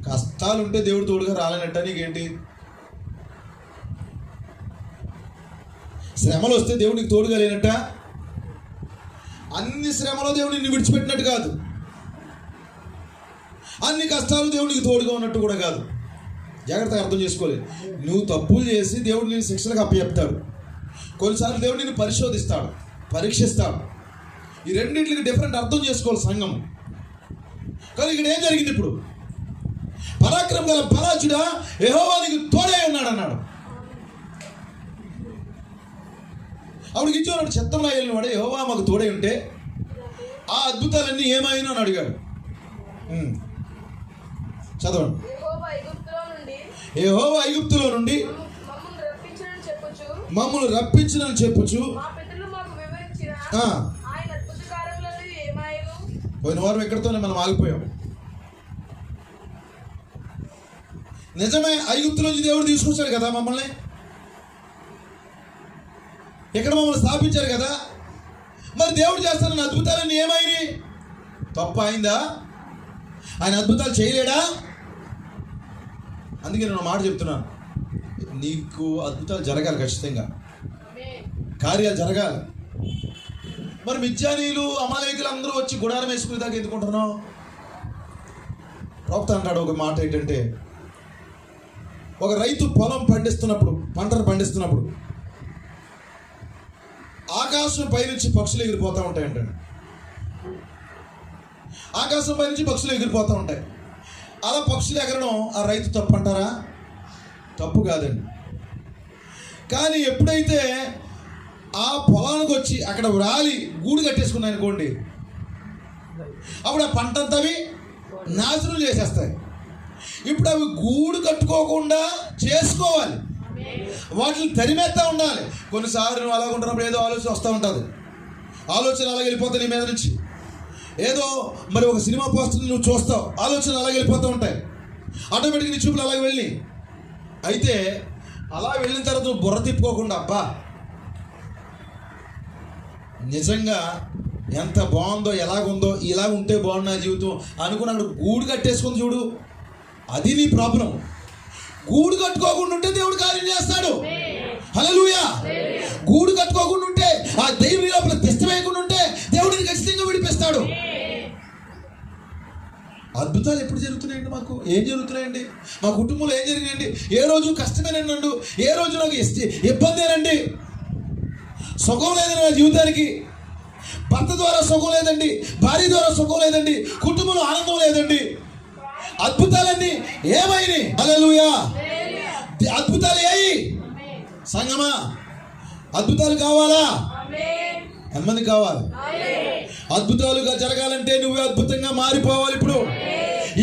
కష్టాలు ఉంటే దేవుడు తోడుగా రాలేనట్ట నీకేంటి? శ్రమలు వస్తే దేవుడికి తోడుగా లేనట్ట? అన్ని శ్రమలో దేవుడు నిన్ను విడిచిపెట్టినట్టు కాదు, అన్ని కష్టాలు దేవుడికి తోడుగా ఉన్నట్టు కూడా కాదు. జాగ్రత్తగా అర్థం చేసుకోలేదు. నువ్వు తప్పులు చేసి దేవుడు నేను శిక్షలకు అప్పచెప్తాడు. కొన్నిసార్లు దేవుడు నిన్ను పరిశోధిస్తాడు, పరీక్షిస్తాడు. ఈ రెండింటికి డిఫరెంట్ అర్థం చేసుకోవాలి సంఘం. కానీ ఇక్కడ ఏం జరిగింది? ఇప్పుడు పరాక్రమ గల బలాచుడా యెహోవా నీకు తోడై ఉన్నాడు అన్నాడు. అప్పుడు గిద్యోను చిత్తమున ఏలినవాడు యెహోవా మాకు తోడై ఉంటే ఆ అద్భుతాలన్నీ ఏమైనా అని అడిగాడు. చదవండి. యెహోవా ఐగుప్తులో నుండి మమ్మల్ని రప్పించినని చెప్పుచు పోయిన వారం ఎక్కడితోనే మనం ఆగిపోయాం. నిజమే, ఐగుప్తులోంచి దేవుడు తీసుకొచ్చాడు కదా మమ్మల్ని, ఇక్కడ మమ్మల్ని స్థాపించారు కదా. మరి దేవుడు చేస్తానన్న అద్భుతాలన్నీ ఏమైనాయి? తప్పు అయిందా? ఆయన అద్భుతాలు చేయలేడా? అందుకే నేను మాట చెప్తున్నాను, నీకు అద్భుతాలు జరగాలి, ఖచ్చితంగా కార్యాలు జరగాలి. మరి మిద్యానీయులు అమాలేకులు అందరూ వచ్చి గుడారం వేసుకునే దాకా ఎందుకుంటున్నావు? ప్రవక్త అంటాడు ఒక మాట ఏంటంటే, ఒక రైతు పొలం పండిస్తున్నప్పుడు, పంటను పండిస్తున్నప్పుడు ఆకాశం పైనుంచి పక్షులు ఎగిరిపోతూ ఉంటాయంటండి. ఆకాశం పైనుంచి పక్షులు ఎగిరిపోతూ ఉంటాయి. అలా పక్షులు ఎగరడం ఆ రైతు తప్పు అంటారా? తప్పు కాదండి. కానీ ఎప్పుడైతే ఆ పొలానికి వచ్చి అక్కడ రాలి గూడు కట్టేసుకున్నాయి అనుకోండి, అప్పుడు ఆ పంట అంతా అవి నాశనం చేసేస్తాయి. ఇప్పుడు అవి గూడు కట్టుకోకుండా చేసుకోవాలి, వాటిని తరిమేస్తా ఉండాలి. కొన్నిసార్లు నువ్వు అలాగ ఉంటున్నప్పుడు ఏదో ఆలోచన వస్తూ ఉంటుంది, ఆలోచన అలాగే వెళ్ళిపోతాయి నీ మీద నుంచి. ఏదో మరి ఒక సినిమా పోస్టర్ నువ్వు చూస్తావు, ఆలోచనలు అలాగే వెళ్ళిపోతూ ఉంటాయి, ఆటోమేటిక్గా నీ చూపులు అలాగే వెళ్ళి. అయితే అలా వెళ్ళిన తర్వాత నువ్వు బుర్ర తిప్పుకోకుండా, అబ్బా నిజంగా ఎంత బాగుందో, ఎలాగుందో, ఇలా ఉంటే బాగుంది నా జీవితం అనుకుని అక్కడ గూడు కట్టేసుకుని చూడు, అది నీ ప్రాబ్లం. గూడు కట్టుకోకుండా ఉంటే దేవుడు కార్యం చేస్తాడు. హల్లెలూయా. గూడు కట్టుకోకుండా ఉంటే, ఆ దేవుని లోపల తిష్ట వేయకుండా ఉంటే దేవుడిని ఖచ్చితంగా విడిపిస్తాడు. అద్భుతాలు ఎప్పుడు జరుగుతున్నాయండి? మాకు ఏం జరుగుతున్నాయండి? మా కుటుంబంలో ఏం జరిగినాయండి? ఏ రోజు కష్టమేనండి, ఏ రోజు నాకు ఇబ్బందేనండి, సుఖం లేదండి నా జీవితానికి. భర్త ద్వారా సుఖం లేదండి, భార్య ద్వారా సుఖం లేదండి, కుటుంబంలో ఆనందం లేదండి. అద్భుతాలన్నీ ఏమైనాయి? హల్లెలూయా. అద్భుతాలు ఏయి సంగమా? అద్భుతాలు కావాలా? ఎంతమంది కావాలి? అద్భుతాలుగా జరగాలంటే నువ్వే అద్భుతంగా మారిపోవాలి. ఇప్పుడు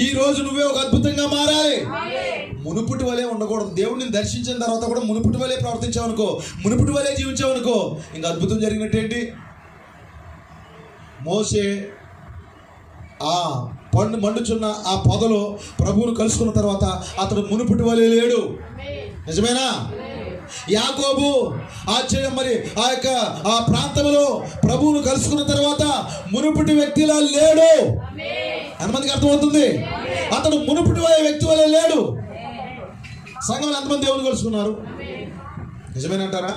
ఈ రోజు నువ్వే ఒక అద్భుతంగా మారాలి. మునుపుటి వలే ఉండకూడదు. దేవుడిని దర్శించిన తర్వాత కూడా మునుపుటి వలే ప్రవర్తించావనుకో, మునుపుటి వలే జీవించావనుకో, ఇంకా అద్భుతం జరిగినట్టేంటి? మోషే ఆ మండుచున్న ఆ పొదలో ప్రభువును కలుసుకున్న తర్వాత అతడు మునుపుటి వలే లేడు. నిజమేనా? యాకోబు మరి ఆ ప్రాంతంలో ప్రభువును కలుసుకున్న తర్వాత మునుపుటి వ్యక్తిలా లేడు. ఎంతమందికి అర్థమవుతుంది? అతడు మునుపుటి వ్యక్తి వలే లేడు. సంఘంలో ఎంతమంది దేవుని కలుసుకున్నారు? నిజమేనంటారా?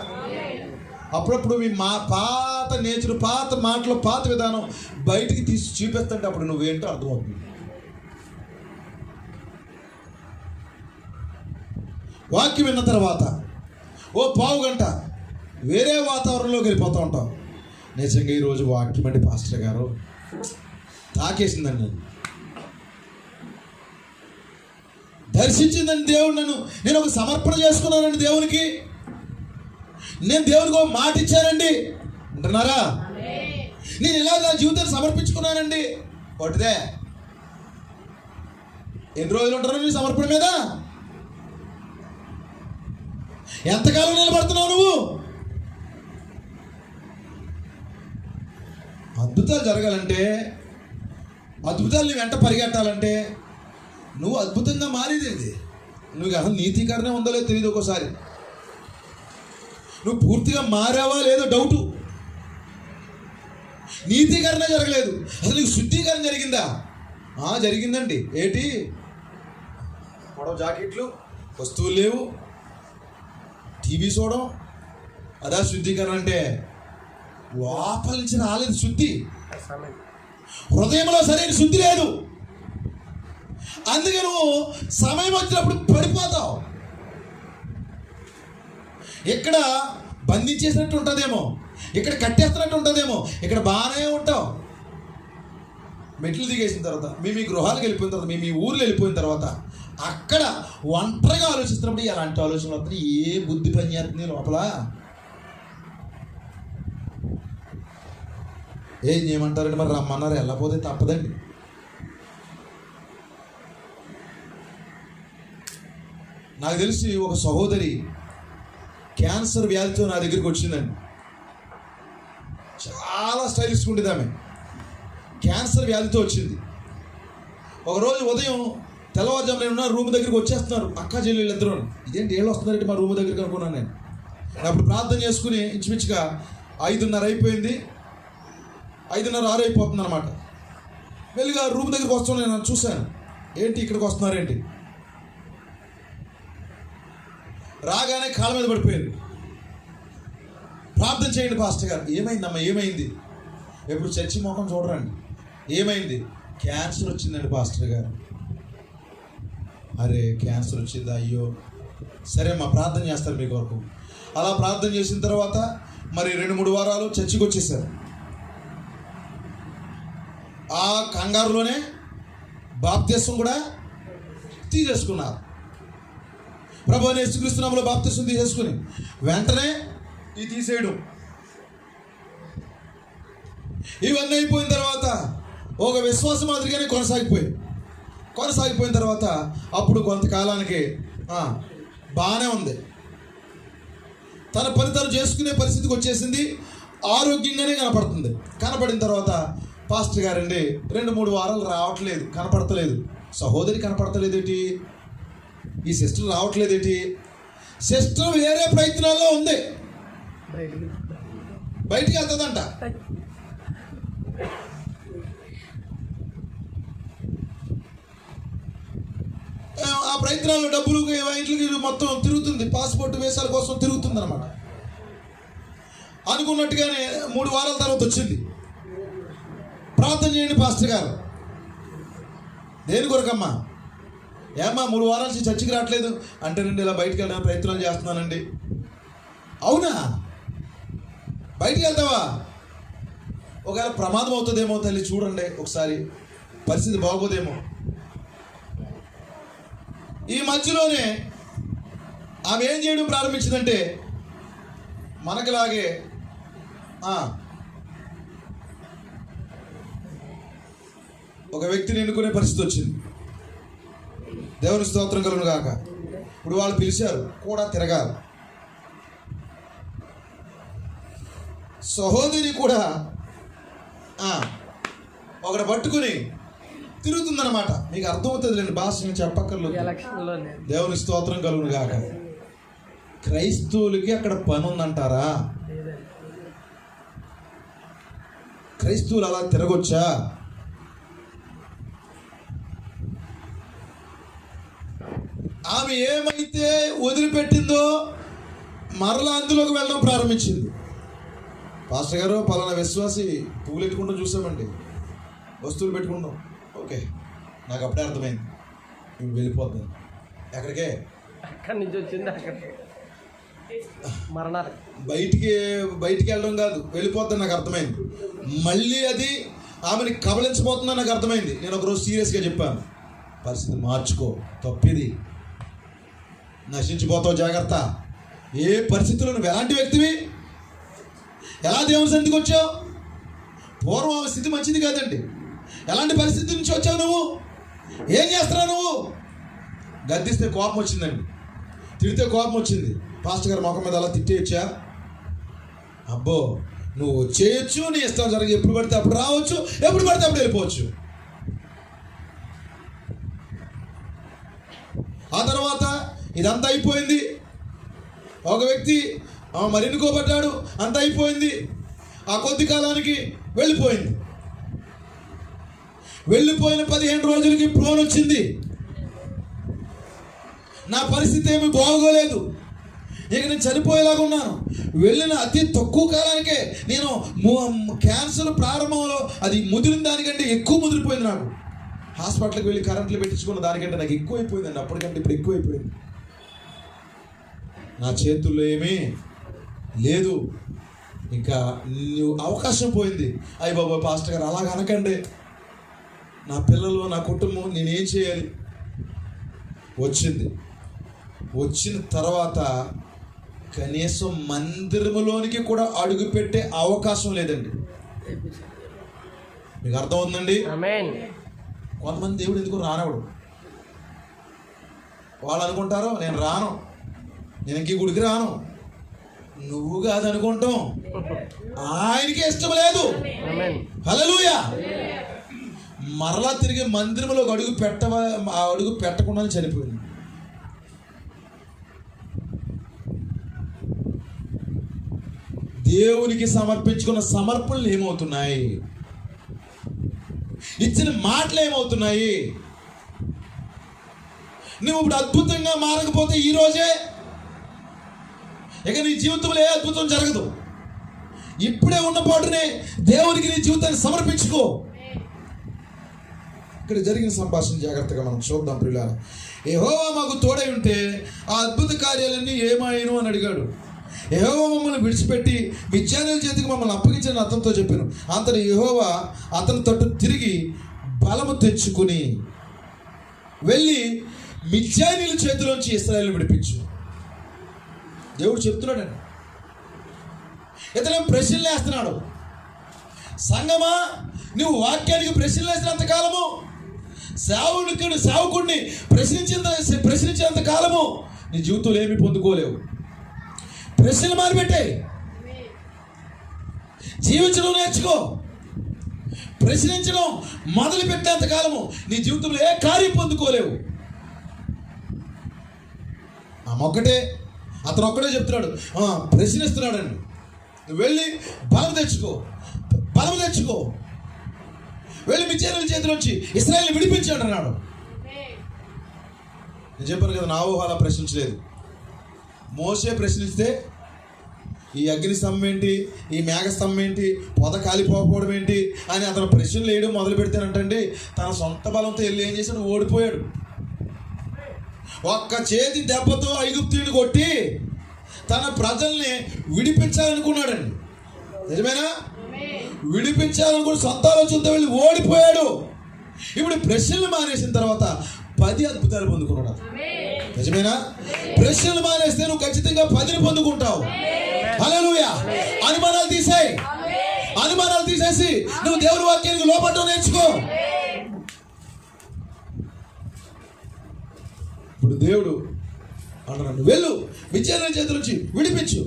అప్పుడప్పుడు మీ పాత నేచర్, పాత మాటలు, పాత విధానం బయటికి తీసి చూపిస్తుంటే అప్పుడు నువ్వేంటో అర్థమవుతుంది. వాక్యం విన్న తర్వాత ఓ పావు గంట వేరే వాతావరణంలోకి వెళ్ళిపోతూ ఉంటాం. నిజంగా ఈరోజు వాక్యం అంటే పాస్టర్ గారు తాకేసిందండి, దర్శించిందండి దేవుడు నన్ను. నేను ఒక సమర్పణ చేసుకున్నానండి దేవునికి. నేను దేవునికి ఒక మాట ఇచ్చానండి అంటున్నారా? నేను ఇలా నా జీవితాన్ని సమర్పించుకున్నానండి. ఒకటిదే. ఎన్ని రోజులు ఉంటారు నీ సమర్పణ మీద? ఎంతకాలం నిలబడుతున్నావు నువ్వు? అద్భుతాలు జరగాలంటే, అద్భుతాలు నీ వెంట పరిగెట్టాలంటే నువ్వు అద్భుతంగా మారేది. నువ్వు అసలు నీతీకరణ ఉందో లేదో తెలియదు. ఒక్కోసారి నువ్వు పూర్తిగా మారావా లేదో డౌటు. నీతీకరణ జరగలేదు, అసలు నీకు శుద్ధీకరణ జరిగిందా? జరిగిందండి. ఏంటి? పొడవ జాకెట్లు, వస్తువులు లేవు, టీవీ చూడడం, అదా శుద్ధీకరణ అంటే? లోపల నుంచి రాలేదు శుద్ధి. హృదయంలో సరైన శుద్ధి లేదు. అందుకే నువ్వు సమయం వచ్చినప్పుడు పడిపోతావు. ఇక్కడ బంధించేసినట్టు ఉంటుందేమో, ఇక్కడ కట్టేస్తున్నట్టు ఉంటుందేమో, ఇక్కడ బాగానే ఉంటావు. మెట్లు దిగేసిన తర్వాత మీ గృహాలకు వెళ్ళిపోయిన తర్వాత మీ ఊర్లు వెళ్ళిపోయిన తర్వాత అక్కడ ఒంటరిగా ఆలోచిస్తున్నప్పుడు ఎలాంటి ఆలోచనలు వస్తున్నాయి? ఏ బుద్ధి పని చేస్తుంది లోపల? ఏం చేయమంటారండి? మరి రమ్మన్నారు, వెళ్ళకపోతే తప్పదండి. నాకు తెలిసి ఒక సహోదరి క్యాన్సర్ వ్యాధితో నా దగ్గరికి వచ్చిందండి. చాలా స్టైలిష్గా ఉండేది ఆమె. క్యాన్సర్ వ్యాధితో వచ్చింది. ఒకరోజు ఉదయం తెల్లవారుజామున రూమ్ దగ్గరికి వచ్చేస్తున్నారు అక్క చెల్లెళ్ళు ఇద్దరు. ఇదేంటి ఏళ్ళు వస్తున్నారంటే మా రూమ్ దగ్గరికి అనుకున్నాను నేను. అప్పుడు ప్రార్థన చేసుకుని ఇంచుమించుగా 5:30 అయిపోయింది, 5:30, 6 అయిపోతుంది అనమాట. వెళ్ళిగా రూమ్ దగ్గరికి వస్తాను. నేను చూశాను, ఏంటి ఇక్కడికి వస్తున్నారేంటి? రాగానే కాళ్ళ మీద పడిపోయింది. ప్రార్థన చేయండి పాస్టర్ గారు. ఏమైందమ్మా? ఏమైంది? ఎప్పుడు చర్చి మొఖం చూడరండి. ఏమైంది? క్యాన్సర్ వచ్చిందండి పాస్టర్ గారు. అరే క్యాన్సర్ వచ్చిందా? అయ్యో సరే అమ్మా ప్రార్థన చేస్తారు మీ కొరకు. అలా ప్రార్థన చేసిన తర్వాత మరి 2-3 వారాలు చర్చికి వచ్చేసారు. ఆ కంగారులోనే బాప్తిస్మం కూడా తీసేసుకున్నారు. ప్రభువైన యేసుక్రీస్తు నామములో బాప్తిస్మం తీసేసుకుని వెంటనే ఇది తీసేయడం, ఇవన్నీ అయిపోయిన తర్వాత ఒక విశ్వాసం మాదిరిగానే కొనసాగిపోయిన తర్వాత అప్పుడు కొంతకాలానికి బాగానే ఉంది. తన పని తను చేసుకునే పరిస్థితికి వచ్చేసింది. ఆరోగ్యంగానే కనపడిన తర్వాత పాస్టర్ గారండి 2-3 వారాలు రావట్లేదు, కనపడతలేదు. సహోదరి కనపడతలేదేటి? ఈ సిస్టర్ రావట్లేదేటి? సిస్టర్ వేరే ప్రయత్నాల్లో ఉంది, బయటికి వెళ్తుందంట. ఆ ప్రయత్నాలు డబ్బులు ఇంట్లోకి మొత్తం తిరుగుతుంది, పాస్పోర్ట్ వీసాల కోసం తిరుగుతుంది అనమాట. అనుకున్నట్టుగానే 3 వారాల తర్వాత వచ్చింది. ప్రార్థన చేయండి పాస్టర్ గారు. దేని కొరకమ్మా? ఏమ్మా 3 వారాల నుంచి చర్చికి రావట్లేదు అంటే, రండి ఇలా బయటికి వెళ్ళడానికి ప్రయత్నాలు చేస్తున్నానండి. అవునా? బయటికి వెళ్తావా? ఒకవేళ ప్రమాదం అవుతుందేమో తల్లి, చూడండి ఒకసారి, పరిస్థితి బాగోదేమో. ఈ మధ్యలోనే ఆమె ఏం చేయడం ప్రారంభించిందంటే, మనకులాగే ఒక వ్యక్తిని ఎన్నుకునే పరిస్థితి వచ్చింది. దేవుని స్తోత్రం కలుగును గాక. ఇప్పుడు వాళ్ళు పిలిచారు కూడా తిరగాలి. సహోదరి కూడా ఒకటి పట్టుకుని తిరుగుతుందన్నమాట. మీకు అర్థమవుతుంది లేండి, భాష నేను చెప్పక్కర్లేదు. దేవుని స్తోత్రం కలుగును గాక. క్రైస్తవులకి అక్కడ పని ఉందంటారా? క్రైస్తవులు అలా తిరగొచ్చా? ఆమె ఏమైతే వదిలిపెట్టిందో మరలా అందులోకి వెళ్ళడం ప్రారంభించింది. పాస్టర్ గారు పలానా విశ్వాసి పువ్వులు పెట్టుకుంటాం చూసామండి, వస్తువులు పెట్టుకుంటాం. ఓకే, నాకు అప్పుడే అర్థమైంది, వెళ్ళిపోతుంది. ఎక్కడికే? అక్కడి నుంచి వచ్చింది అక్కడికి మరణాలు. బయటికి వెళ్ళడం కాదు, వెళ్ళిపోతుంది. నాకు అర్థమైంది. మళ్ళీ అది ఆమెని కబలించబోతుందని నాకు అర్థమైంది. నేను ఒకరోజు సీరియస్గా చెప్పాను, పరిస్థితి మార్చుకో. తప్పిది, నశించిపోతావు. జాగ్రత్త. ఏ పరిస్థితుల్లో నువ్వు ఎలాంటి వ్యక్తివి, ఎలా దేవుని సన్నిధికి వచ్చావు? పూర్వం స్థితి మంచిది కాదండి. ఎలాంటి పరిస్థితి నుంచి వచ్చావు నువ్వు? ఏం చేస్తున్నావు నువ్వు? గద్దిస్తే కోపం వచ్చిందండి, తిడితే కోపం వచ్చింది. పాస్టర్ గారు మొఖం మీద అలా తిట్టేయచ్చా? అబ్బో, నువ్వు చేయొచ్చు, నీ ఇష్టం జరిగి ఎప్పుడు పడితే అప్పుడు రావచ్చు, ఎప్పుడు పడితే అప్పుడు వెళ్ళిపోవచ్చు. ఆ తర్వాత ఇదంతా అయిపోయింది. ఒక వ్యక్తి మరి ఎన్నుకోబడ్డాడు, అంతా అయిపోయింది. ఆ కొద్ది కాలానికి వెళ్ళిపోయింది. వెళ్ళిపోయిన 15 రోజులకి ఫోన్ వచ్చింది, నా పరిస్థితి ఏమి బాగోలేదు, ఇక నేను చనిపోయేలాగా ఉన్నాను. వెళ్ళిన అతి తక్కువ కాలానికే నేను క్యాన్సర్ ప్రారంభంలో అది ముదిరిన దానికంటే ఎక్కువ ముదిరిపోయింది. నాకు హాస్పిటల్కి వెళ్ళి కరెంట్లు పెట్టించుకున్న దానికంటే నాకు ఎక్కువ అయిపోయిందండి. అప్పటికంటే ఇప్పుడు ఎక్కువ అయిపోయింది. నా చేతుల్లో ఏమీ లేదు, ఇంకా అవకాశం పోయింది. అయ్య బాబా పాస్టర్ గారు అలాగ అనకండి, నా పిల్లలు, నా కుటుంబం, నేనేం చేయాలి? వచ్చిన తర్వాత కనీసం మందిరంలోనికి కూడా అడుగు పెట్టే అవకాశం లేదండి. మీకు అర్థమవుతుందండి? కొంతమంది దేవుడు ఎందుకు రానవడు, వాళ్ళు అనుకుంటారు నేను రాను, నేను ఇంక గుడికి రాను. నువ్వు కాదనుకుంటాం, ఆయనకి ఇష్టం లేదు. హల్లెలూయా. మరలా తిరిగి మందిరంలో అడుగు పెట్టకుండా చనిపోయింది. దేవునికి సమర్పించుకున్న సమర్పణలు ఏమవుతున్నాయి? ఇచ్చిన మాటలు ఏమవుతున్నాయి? నువ్వు ఇప్పుడు అద్భుతంగా మారకపోతే ఈరోజే ఇక నీ జీవితంలో ఏ అద్భుతం జరగదు. ఇప్పుడే ఉన్న పాటునే దేవునికి నీ జీవితాన్ని సమర్పించుకో. ఇక్కడ జరిగిన సంభాషణ జాగ్రత్తగా మనం చూద్దాం ప్రియులారా. యెహోవా మాకు తోడై ఉంటే ఆ అద్భుత కార్యాలన్నీ ఏమాయను అని అడిగాడు. యెహోవా మమ్మల్ని విడిచిపెట్టి మిద్యానీయుల చేతికి మమ్మల్ని అప్పగించిన అతనితో చెప్పాను. అంతటి యెహోవా అతని తట్టు తిరిగి బలము తెచ్చుకుని వెళ్ళి మిద్యానీయుల చేతిలోంచి ఇశ్రాయేలును విడిపించు. దేవుడు చెప్తున్నాడండి. ఇతను ప్రశ్నలు వేస్తున్నాడు. సంగమా, నువ్వు వాక్యానికి ప్రశ్నలు వేసినంత కాలము, సేవకుడిని ప్రశ్నించేంత కాలము నీ జీవితంలో ఏమీ పొందుకోలేవు. ప్రశ్నలు మారిపెట్టాయి, జీవించడం నేర్చుకో. ప్రశ్నించడం మొదలు పెట్టేంత కాలము నీ జీవితంలో ఏ కార్యం పొందుకోలేవు. ఒక్కటే అతను ఒక్కడే చెప్తున్నాడు, ప్రశ్నిస్తున్నాడండి. నువ్వు వెళ్ళి బలం తెచ్చుకో, వెళ్ళి మిద్యానీయుల చేతిలోంచి ఇశ్రాయేలును విడిపించాడు అన్నాడు. నేను చెప్పాను కదా, నా ఊహ అలా ప్రశ్నించలేదు. మోసే ప్రశ్నిస్తే ఈ అగ్ని స్తంభం ఏంటి, ఈ మేఘ స్తంభం ఏంటి, పొద కాలిపోకపోవడం ఏంటి అని అతను ప్రశ్నలు వేయడం మొదలు పెడితేనంటండి, తన సొంత బలంతో వెళ్ళి ఏం చేశాడు, ఓడిపోయాడు. ఒక్క చేతి దెబ్బతో ఐగుప్తుని కొట్టి తన ప్రజల్ని విడిపించాలనుకున్నాడండి. నిజమేనా? విడిపించాలనుకుని సొంత ఆలోచనతో వెళ్ళి ఓడిపోయాడు. ఇప్పుడు ప్రశ్నలు మానేసిన తర్వాత 10 అద్భుతాలు పొందుకున్నాడు. నిజమేనా? ప్రశ్నలు మానేస్తే నువ్వు ఖచ్చితంగా 10ని పొందుకుంటావు. హల్లెలూయా. అనుమానాలు తీసేసి నువ్వు దేవుని వాక్యానికి లోపడటం నేర్చుకో. ఇప్పుడు దేవుడు అన్నాడు, వెళ్ళు మిద్యానీయుల చేతుల నుంచి విడిపించు.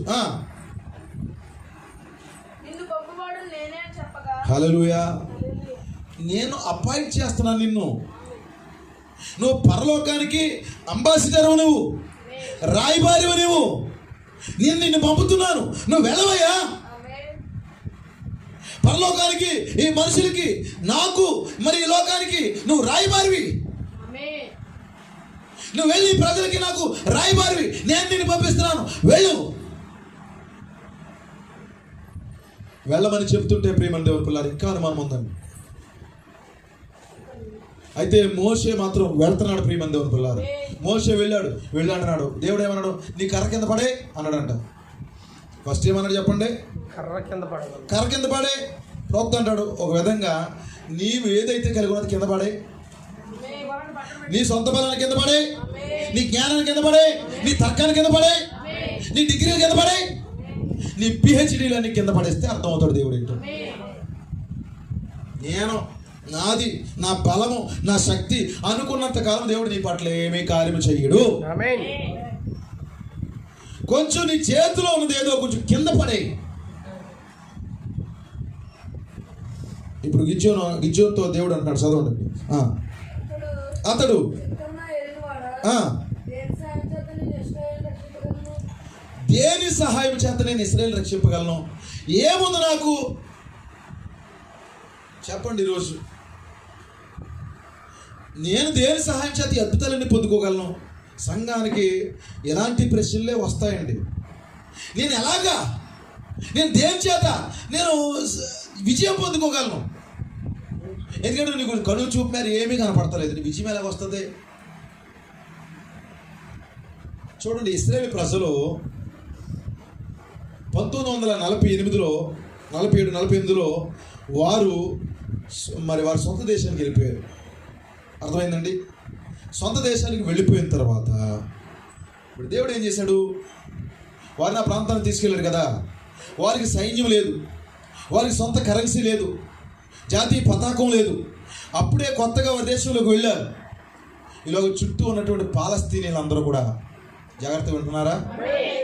హల్లెలూయా. నేను అపాయింట్ చేస్తున్నాను నిన్ను. నువ్వు పరలోకానికి అంబాసిడర్, నువ్వు రాయబారివు, నిన్ను పంపుతున్నాను. నువ్వు వెళ్ళవయ్యా పరలోకానికి, ఈ మనుషులకి, నాకు, మరి ఈ లోకానికి నువ్వు రాయబారివి. నువ్వు వెళ్ళి ప్రజలకి, నాకు రాయబారివి, నేను నిన్ను పంపిస్తున్నాను, వెళ్ళు. వెళ్ళమని చెప్తుంటే ప్రియమైన దేవుని పిల్లలు ఇంకా అనుమానం ఉందండి. అయితే మోషే మాత్రం వెళ్తున్నాడు. ప్రియమైన దేవుని పిల్లలు, మోషే వెళ్ళాడు. దేవుడు ఏమన్నాడు, నీ కర్ర కింద పడే అన్నాడంట. ఫస్ట్ ఏమన్నాడు చెప్పండి? కర్ర కింద పడే. ప్రవక్త అంటాడు, ఒక విధంగా నీవు ఏదైతే కలిగి ఉన్నది కింద పడే. నీ సొంత బలానికి కింద పడే, నీ జ్ఞానానికి కింద పడే, నీ తర్కానికి కింద పడే, నీ డిగ్రీ కింద పడే, నీ పిహెచ్డీలన్నీ కింద పడేస్తే అర్థమవుతాడు దేవుడు ఏంటో. నేను నాది, నా బలము, నా శక్తి అనుకున్నంత కాలం దేవుడు నీ పట్ల ఏమీ కార్యము చెయ్యడు. కొంచెం నీ చేతిలో ఉన్నది ఏదో కొంచెం కింద పడే. ఇప్పుడు గిజ్జోన్తో దేవుడు అంటాడు, చదవండి. అతడు దేని సహాయం చేత నేను ఇశ్రాయేలు రక్షింపగలను? ఏముంది నాకు చెప్పండి ఈరోజు. నేను దేని సహాయం చేత ఈ అద్భుతాలన్నీ పొందుకోగలను? సంఘానికి ఎలాంటి ప్రశ్నలే వస్తాయండి. నేను ఎలాగా, నేను దేని చేత నేను విజయం పొందుకోగలను? ఎందుకంటే నీకు కనులు చూపు మేర ఏమీ కనపడతలేదు, నీ విజయం ఎలాగ వస్తుంది? చూడండి, ఇశ్రాయేలు ప్రజలు 1947 48లో వారు వారి సొంత దేశానికి వెళ్ళిపోయారు. అర్థమైందండి? సొంత దేశానికి వెళ్ళిపోయిన తర్వాత ఇప్పుడు దేవుడు ఏం చేశాడు? వారిని ఆ ప్రాంతానికి తీసుకెళ్ళాడు కదా. వారికి సైన్యం లేదు, వారికి సొంత కరెన్సీ లేదు, జాతీయ పతాకం లేదు. అప్పుడే కొత్తగా వారి దేశంలోకి వెళ్ళారు. ఇలాగ చుట్టూ ఉన్నటువంటి పాలస్తీనీలు అందరూ కూడా, జాగ్రత్తగా వింటున్నారా?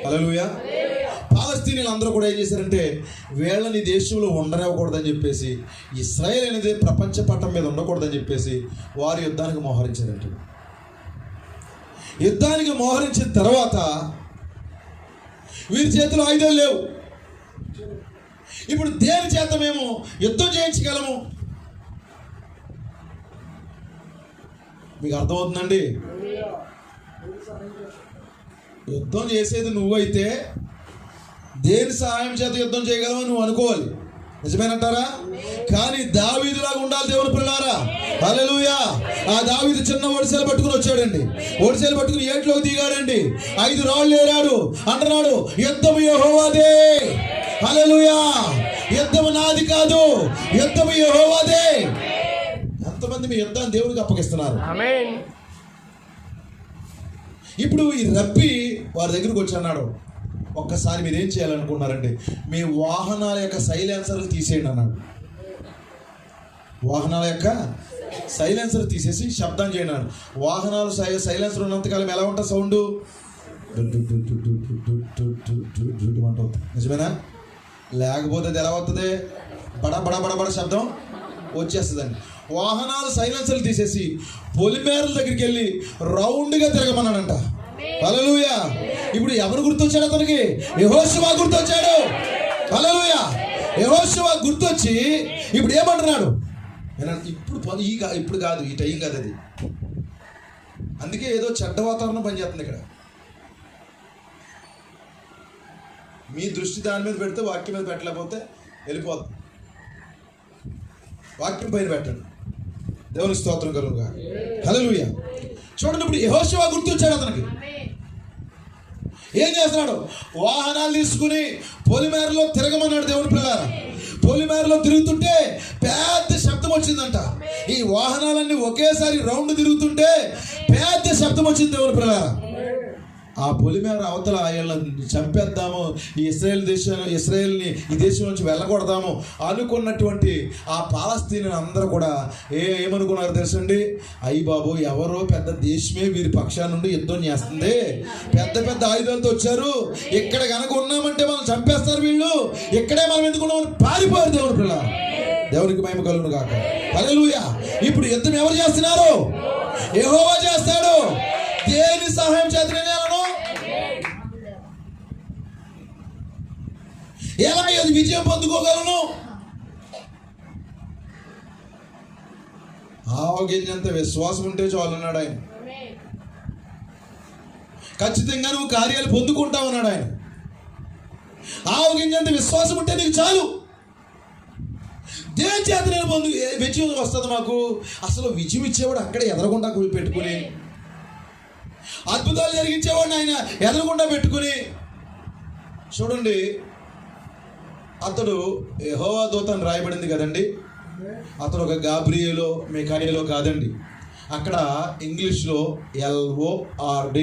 హల్లెలూయా. పాలస్తీనీలు అందరూ కూడా ఏం చేశారంటే, వీళ్ళని దేశంలో ఉండనివ్వకూడదని చెప్పేసి, ఇశ్రాయేల్ అనేది ప్రపంచ పట్టం మీద ఉండకూడదని చెప్పేసి వారు యుద్ధానికి మోహరించారంట. యుద్ధానికి మోహరించిన తర్వాత వీరి చేతిలో ఆయుధాలు లేవు. ఇప్పుడు దేని చేత మేము యుద్ధం చేయించగలము? మీకు అర్థమవుతుందండి? యుద్ధం చేసేది నువ్వైతే దేని సహాయం చేత యుద్ధం చేయగలమని నువ్వు అనుకోవాలి. నిజమేనంటారా? కానీ దావీదులాగా ఉండాలి దేవుని పిల్లారా. హల్లెలూయా. ఆ దావీదు చిన్న ఒడిసెలు పట్టుకుని వచ్చాడండి. ఒడిసెలు పట్టుకుని ఏట్లోకి దిగాడండి. 5 రాళ్ళు ఏరాడు, అంటున్నాడు, యుద్ధము యెహోవాదే. హల్లెలూయా. యుద్ధము నాది కాదు, యుద్ధము యెహోవాదే. ఎంతమంది మీ యుద్ధాన్ని దేవుడికి అప్పగిస్తున్నారు? ఇప్పుడు ఈ రబ్బీ వారి దగ్గరికి వచ్చి అన్నాడు, ఒక్కసారి మీరు ఏం చేయాలనుకున్నారండి? మీ వాహనాల యొక్క సైలెన్సర్లు తీసేయండి అన్నాడు. వాహనాల యొక్క సైలెన్సర్ తీసేసి శబ్దం చేయండి అన్నాడు. వాహనాలు సైలెన్సర్ ఉన్నంతకాలం ఎలా ఉంటుంది? సౌండ్ అంటుంది. నిజమేనా? లేకపోతే అది ఎలా వస్తుంది? బడ శబ్దం వచ్చేస్తుందండి. వాహనాలు సైలెన్సర్లు తీసేసి పొలిమేరల దగ్గరికి వెళ్ళి రౌండ్గా తిరగమన్నాడంట. హల్లెలూయా. ఇప్పుడు ఎవరు గుర్తొచ్చాడు అతనికి? యెహోషువ గుర్తొచ్చాడు. హల్లెలూయా. యెహోషువ గుర్తొచ్చి ఇప్పుడు ఏమంటున్నాడు? ఇప్పుడు కాదు, ఈ టైం కాదు అది. అందుకే ఏదో చెడ్డ వాతావరణం పనిచేస్తుంది ఇక్కడ. మీ దృష్టి దాని మీద పెడితే వాక్యం మీద పెట్టలేకపోతే వెళ్ళిపోతుంది. వాక్యం పైన పెట్టండి. దేవుని స్తోత్రం కలుగుగా. హల్లెలూయా. చూడండి, ఇప్పుడు యెహోషువ గుర్తొచ్చాడు అతనికి. ఏం చేస్తున్నాడు? వాహనాలు తీసుకుని పొలిమేరలో తిరగమన్నాడు దేవుని పిల్లారా. పొలిమేరలో తిరుగుతుంటే పెద్ద శబ్దం వచ్చిందంట. ఈ వాహనాలన్నీ ఒకేసారి రౌండ్ తిరుగుతుంటే పెద్ద శబ్దం వచ్చింది దేవుని పిల్లారా. ఆ పొలిమేర అవతల వీళ్ళని చంపేద్దాము, ఇశ్రాయేల్ని ఈ దేశం నుంచి వెళ్ళకూడదాము అనుకున్నటువంటి ఆ పాలస్తీని అందరూ కూడా ఏమనుకున్నారు తెలుసండి? అయ్యి బాబు, ఎవరో పెద్ద దేశమే వీరి పక్షాల నుండి యుద్ధం చేస్తుంది, పెద్ద పెద్ద ఆయుధాలతో వచ్చారు, ఇక్కడ కనుక ఉన్నామంటే మనం చంపేస్తారు వీళ్ళు, ఇక్కడే మనం ఎందుకున్నామని పారిపోయారు దేవుని పిల్ల. దేవునికి మహిమ కలుగును గాక. హల్లెలూయా. ఇప్పుడు యుద్ధం ఎవరు చేస్తున్నారు? యెహోవా చేస్తాడు. దేని సహాయం చేత ఎలా విజయం పొందుకోగలను? ఆవగింజంత విశ్వాసం ఉంటే చాలు అన్నాడు ఆయన. ఖచ్చితంగా నువ్వు కార్యాలు పొందుకుంటావు అన్నాడు ఆయన. ఆవగింజంత విశ్వాసం ఉంటే నీకు చాలు. దేని చేత నేను విజయం వస్తుంది మాకు? అసలు విజయం ఇచ్చేవాడు అక్కడే ఎదరకుండా పెట్టుకుని, అద్భుతాలు జరిగించేవాడిని ఆయన ఎదరకుండా పెట్టుకుని. చూడండి, అతడు యెహోవా దూత అని రాయబడింది కదండి. అతడు ఒక గాబ్రియేలో మిఖాయేలో కాదండి. అక్కడ ఇంగ్లీష్లో LORD,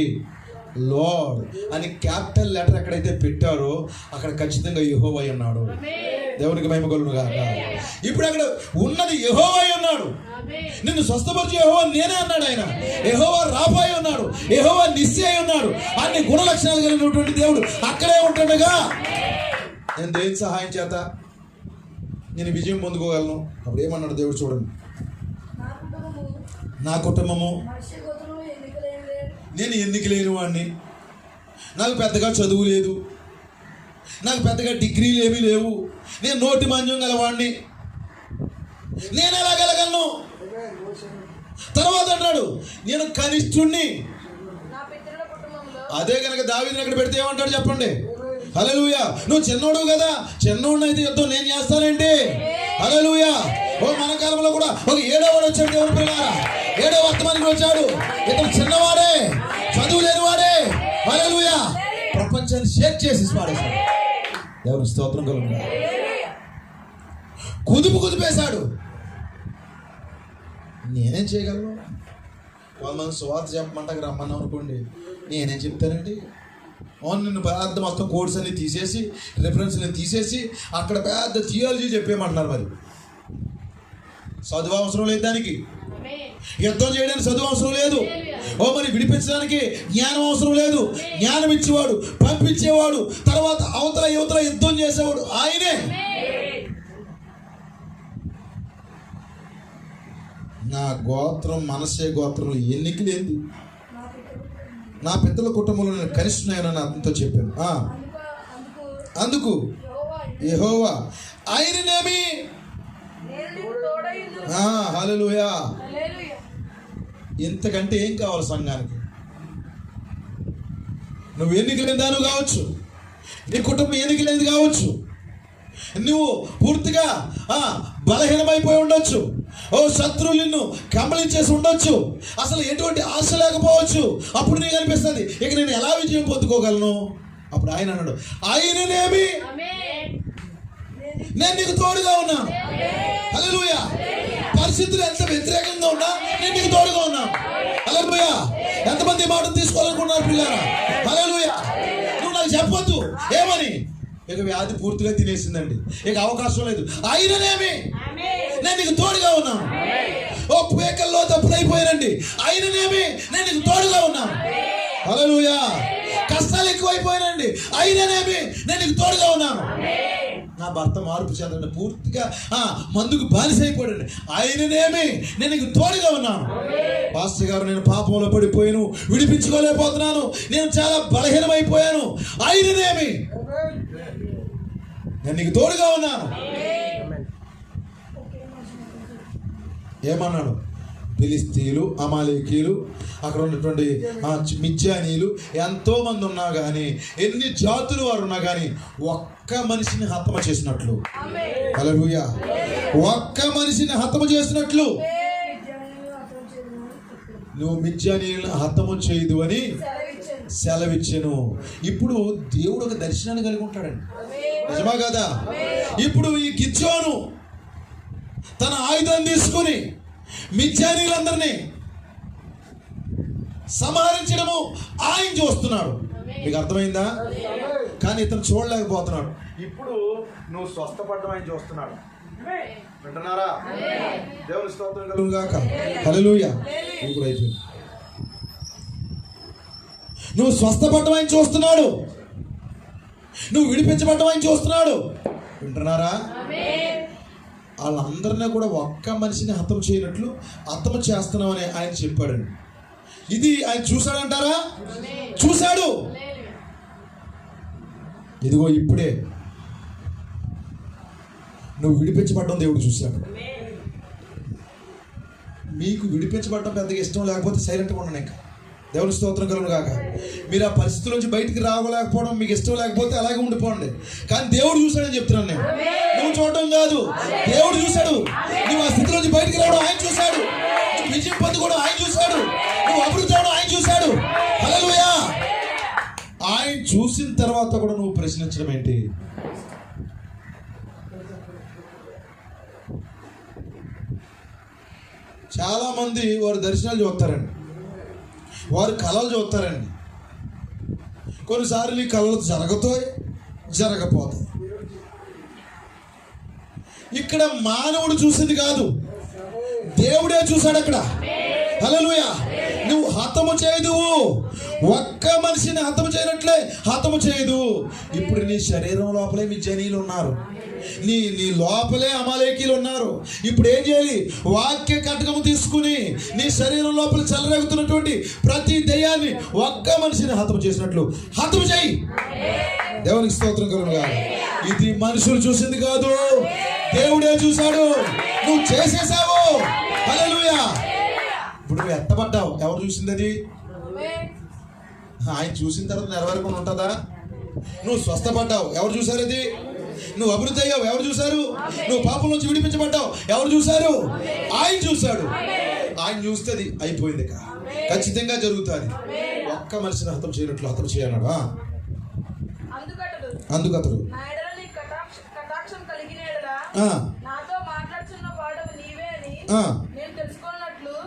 లార్డ్ అని క్యాపిటల్ లెటర్ ఎక్కడైతే పెట్టారో అక్కడ ఖచ్చితంగా యెహోవా ఉన్నాడు. దేవునికి మహిమ కలుగును గాక. ఇప్పుడు అక్కడ ఉన్నది యెహోవా ఉన్నాడు. నిన్ను స్వస్థపరిచే యెహోవా నేనే అన్నాడు. ఆయన యెహోవా రాఫాయి ఉన్నాడు, యెహోవా నిస్సీ ఉన్నాడు. అన్ని గుణ లక్షణాలు కలిగినటువంటి దేవుడు అక్కడే ఉంటుండగా నేను దేని సహాయం చేత నేను విజయం పొందుకోగలను? అప్పుడు ఏమన్నాడు దేవుడు? చూడండి, నా కుటుంబము నేను ఎన్నిక లేని వాడిని, నాకు పెద్దగా చదువు లేదు, నాకు పెద్దగా డిగ్రీలు ఏమీ లేవు, నేను నోటి మాంద్యం గలవాడిని, నేను ఎలా గెలగలను? తర్వాత అంటాడు నేను కనిష్ఠుణ్ణి. అదే కనుక దావీదుని ఎక్కడ పెడితే ఏమంటాడు చెప్పండి? హల్లెలూయా. నువ్వు చిన్నోడు కదా, చిన్నోడిని అయితే యుద్ధం నేను చేస్తానండి. హల్లెలూయా. ఓ మన కాలంలో కూడా ఒక 7వ వాడు వచ్చాడు. దేవుని పిల్లలారా, 7వ వర్తమానికి వచ్చాడు. ఇతను చిన్నవాడే, చదువు లేనివాడే. హల్లెలూయా. ప్రపంచాన్ని షేక్ చేసి పాడేశాడు. దేవుని స్తోత్రం కలుగును. కుదిపేశాడు. నేనేం చేయగలను? కొంతమంది సువార్త చెప్పమంటాక రమ్మన్నాం అనుకోండి, నేనేం చెప్తానండి? నిన్ను పెద్ద మొత్తం కోర్స్ అన్ని తీసేసి రెఫరెన్స్ని తీసేసి అక్కడ పెద్ద థియాలజీ చెప్పేయమంటున్నారు. మరి చదువు అవసరం లేదు, దానికి యుద్ధం చేయడానికి చదువు అవసరం లేదు. మరి విడిపించడానికి జ్ఞానం అవసరం లేదు. జ్ఞానం ఇచ్చేవాడు, పంపించేవాడు, తర్వాత అవతల యువతల యుద్ధం చేసేవాడు ఆయనే. నా గోత్రం మనస్సే గోత్రంలో ఎన్నిక లేదు. నా పెద్దల కుటుంబంలో నేను కనిష్ఠునైనా అతనితో చెప్పాను. అందుకు యెహోవా ఆయననేమి. హల్లెలూయా. ఇంతకంటే ఏం కావాలి సంఘానికి? నువ్వు ఎన్నిక లేని దానివి కావచ్చు, నీ కుటుంబం ఎన్నిక లేనిది కావచ్చు, నువ్వు పూర్తిగా బలహీనమైపోయి ఉండొచ్చు, శత్రువులు నిన్ను కబళించేసి ఉండొచ్చు, అసలు ఎటువంటి ఆశ లేకపోవచ్చు. అప్పుడు నీకు అనిపిస్తుంది ఇక నేను ఎలా విజయం పొందుకోగలను? అప్పుడు ఆయన అన్నాడు ఆయననేమి, నేను నీకు తోడుగా ఉన్నాను. హల్లెలూయా. పరిస్థితులు ఎంత వ్యతిరేకంగా ఉన్నా నేను నీకు తోడుగా ఉన్నాను. హల్లెలూయా. ఎంతమంది మాటను తీసుకోవాలనుకున్నారు పిల్లారా? హల్లెలూయా. నువ్వు నాకు చెప్పొద్దు ఏమని, ఇక వ్యాధి పూర్తిగా తినేసిందండి, ఇక అవకాశం లేదు. ఆయననేమి, నేను నీకు తోడుగా ఉన్నాను. పేకల్లో తప్పులైపోయానండి, ఆయననేమి, నేను నీకు తోడుగా ఉన్నాను. హల్లెలూయా. కష్టాలు ఎక్కువైపోయానండి, ఆయననేమి, నేను నీకు తోడుగా ఉన్నాను. నా భర్త మార్పు చెందండి, పూర్తిగా మందుకు బానిసైపోయాడండి, ఆయననేమి, నేను నీకు తోడుగా ఉన్నాను. పాస్టర్ గారు నేను పాపంలో పడిపోయాను, విడిపించుకోలేకపోతున్నాను, నేను చాలా బలహీనమైపోయాను, ఆయననేమి, నేను నీకు తోడుగా ఉన్నాను. ఏమన్నాడు? ఫిలిస్తీయులు, అమాలేకీయులు, అక్కడ ఉన్నటువంటి మిద్యానీయులు ఎంతో మంది ఉన్నా కానీ, ఎన్ని జాతులు వారు ఉన్నా కానీ ఒక్క మనిషిని హతమ చేసినట్లు. హల్లెలూయా. ఒక్క మనిషిని హతమ చేసినట్లు నువ్వు మిద్యానీయులను హతము చేయదు అని సెలవిచ్చాను. ఇప్పుడు దేవుడు ఒక దర్శనాన్ని కలిగి ఉంటాడండి, నిజమా కదా? ఇప్పుడు ఈ గిద్యోను తన ఆయుధం తీసుకుని మిద్యానీయులందరినీ సంహరించడము ఆయన చూస్తున్నాడు. మీకు అర్థమైందా? కానీ ఇతను చూడలేకపోతున్నాడు. ఇప్పుడు నువ్వు స్వస్థపడడం ఆయన చూస్తున్నాడు. వింటున్నారా? దేవుని స్తోత్రం కలుగును గాక. హల్లెలూయా. ఇప్పుడు అయిపోయింది. నువ్వు స్వస్థపడడం ఆయన చూస్తున్నాడు, నువ్వు విడిపించబడడం ఆయన చూస్తున్నాడు. వింటున్నారా? వాళ్ళందరినీ కూడా ఒక్క మనిషిని హతం చేయనట్లు హతం చేస్తున్నామని ఆయన చెప్పాడండి. ఇది ఆయన చూశాడంటారా? చూశాడు. ఇదిగో ఇప్పుడే నువ్వు విడిపించబడడం దేవుడు చూశాడు. మీకు విడిపించబడడం పెద్దగా ఇష్టం లేకపోతే సైలెంట్గా ఉండండి. ఇంకా దేవుని స్తోత్రం కలుగును గాక. మీరు ఆ పరిస్థితుల నుంచి బయటికి రావలేకపోవడం మీకు ఇష్టం లేకపోతే అలాగే ఉండిపోండి. కానీ దేవుడు చూశాడని చెప్తున్నాను నేను, నువ్వు చూడడం కాదు, దేవుడు చూశాడు. నువ్వు ఆ స్థితి నుంచి బయటికి రావడం ఆయన చూశాడు, నువ్వు విజయం పొందుకోవడం ఆయన చూశాడు, నువ్వు అభివృద్ధి అవడం ఆయన చూశాడు. హల్లెలూయా. ఆయన చూసిన తర్వాత కూడా నువ్వు ప్రశ్నించడం ఏంటి? చాలామంది వారు దర్శనాలు చూస్తారండి, వారు కళలు చూస్తారండి. కొన్నిసార్లు ఈ కళలు జరుగుతాయి, జరగపోతాయి. ఇక్కడ మానవుడు చూసింది కాదు, దేవుడే చూశాడు అక్కడ. హల్లెలూయా. నువ్వు హతము చేయదు, ఒక్క మనిషిని హతము చేయనట్లే హతము చేయదు. ఇప్పుడు నీ శరీరం లోపలే మీ జనీలు ఉన్నారు, నీ లోపలే అమాలేకీలు ఉన్నారు. ఇప్పుడు ఏం చేయాలి? వాక్య కటకము తీసుకుని నీ శరీరం లోపల చెలరేగుతున్నటువంటి ప్రతి దయ్యాన్ని ఒక్క మనిషిని హతము చేసినట్లు హతము చేయి. దేవునికి స్తోత్రం కలుగునుగా. ఇది మనుషులు చూసింది కాదు, దేవుడే చూశాడు. నువ్వు చేసేసావు. హల్లెలూయా. ఇప్పుడు నువ్వు ఎత్తబడ్డావు, ఎవరు చూసింది అది? ఆయన చూసిన తర్వాత నెరవేరకుండా ఉంటుందా? నువ్వు స్వస్థపడ్డావు, ఎవరు చూశారు అది? నువ్వు అభివృద్ధి అయ్యావు, ఎవరు చూశారు? నువ్వు పాపం నుంచి విడిపించబడ్డావు, ఎవరు చూశారు? ఆయన చూశాడు. ఆయన చూస్తుంది, అయిపోయింది. ఖచ్చితంగా జరుగుతుంది. ఒక్క మనిషిని హతం చేయనట్లు హతం చేయన్నాడు. అందుకతడు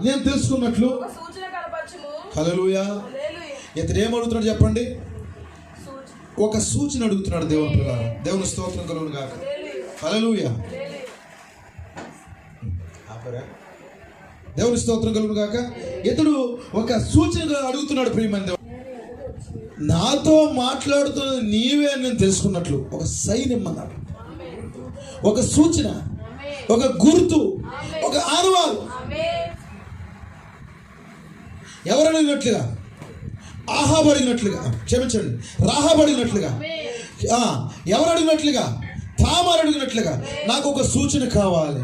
నేను తెలుసుకున్నట్లు. హల్లెలూయా. ఇతను ఏం అడుగుతున్నాడు చెప్పండి? ఒక సూచన అడుగుతున్నాడు దేవుని ప్రకారం. దేవుని స్తోత్రం కలుగును గాక. హల్లెలూయా. దేవుని స్తోత్రం కలుగును గాక. ఇతడు ఒక సూచన అడుగుతున్నాడు. ప్రియమైన దేవుడు, నాతో మాట్లాడుతున్న నీవే అని నేను తెలుసుకున్నట్లు ఒక సైన్ ఇమ్మన్నాడు. ఒక సూచన, ఒక గుర్తు, ఒక ఆనవాలు. ఎవరు అడిగినట్లుగా? ఆహాబు అడిగినట్లుగా, క్షమించండి, రాహాబు అడిగినట్లుగా, ఎవరు అడిగినట్లుగా? తామారు అడిగినట్లుగా నాకు ఒక సూచన కావాలి.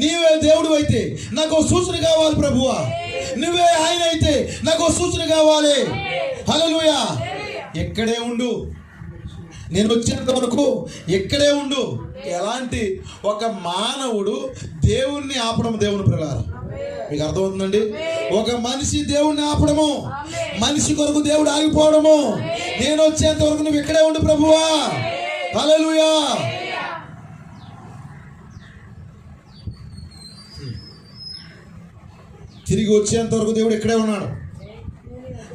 నీవే దేవుడు అయితే నాకు ఒక సూచన కావాలి ప్రభువా. నువ్వే ఆయన అయితే నాకు ఒక సూచన కావాలి. హల్లెలూయా. ఎక్కడే ఉండు, నేను వచ్చేంత వరకు ఎక్కడే ఉండు. ఎలాంటి ఒక మానవుడు దేవుణ్ణి ఆపడం? దేవుని పిల్లలారా, మీకు అర్థమవుతుందండి? ఒక మనిషి దేవుణ్ణి ఆపడము, మనిషి కొరకు దేవుడు ఆగిపోవడము. నేను వచ్చేంత వరకు నువ్వు ఇక్కడే ఉండు ప్రభువా. హల్లెలూయా. తిరిగి వచ్చేంత వరకు దేవుడు ఇక్కడే ఉన్నాడు.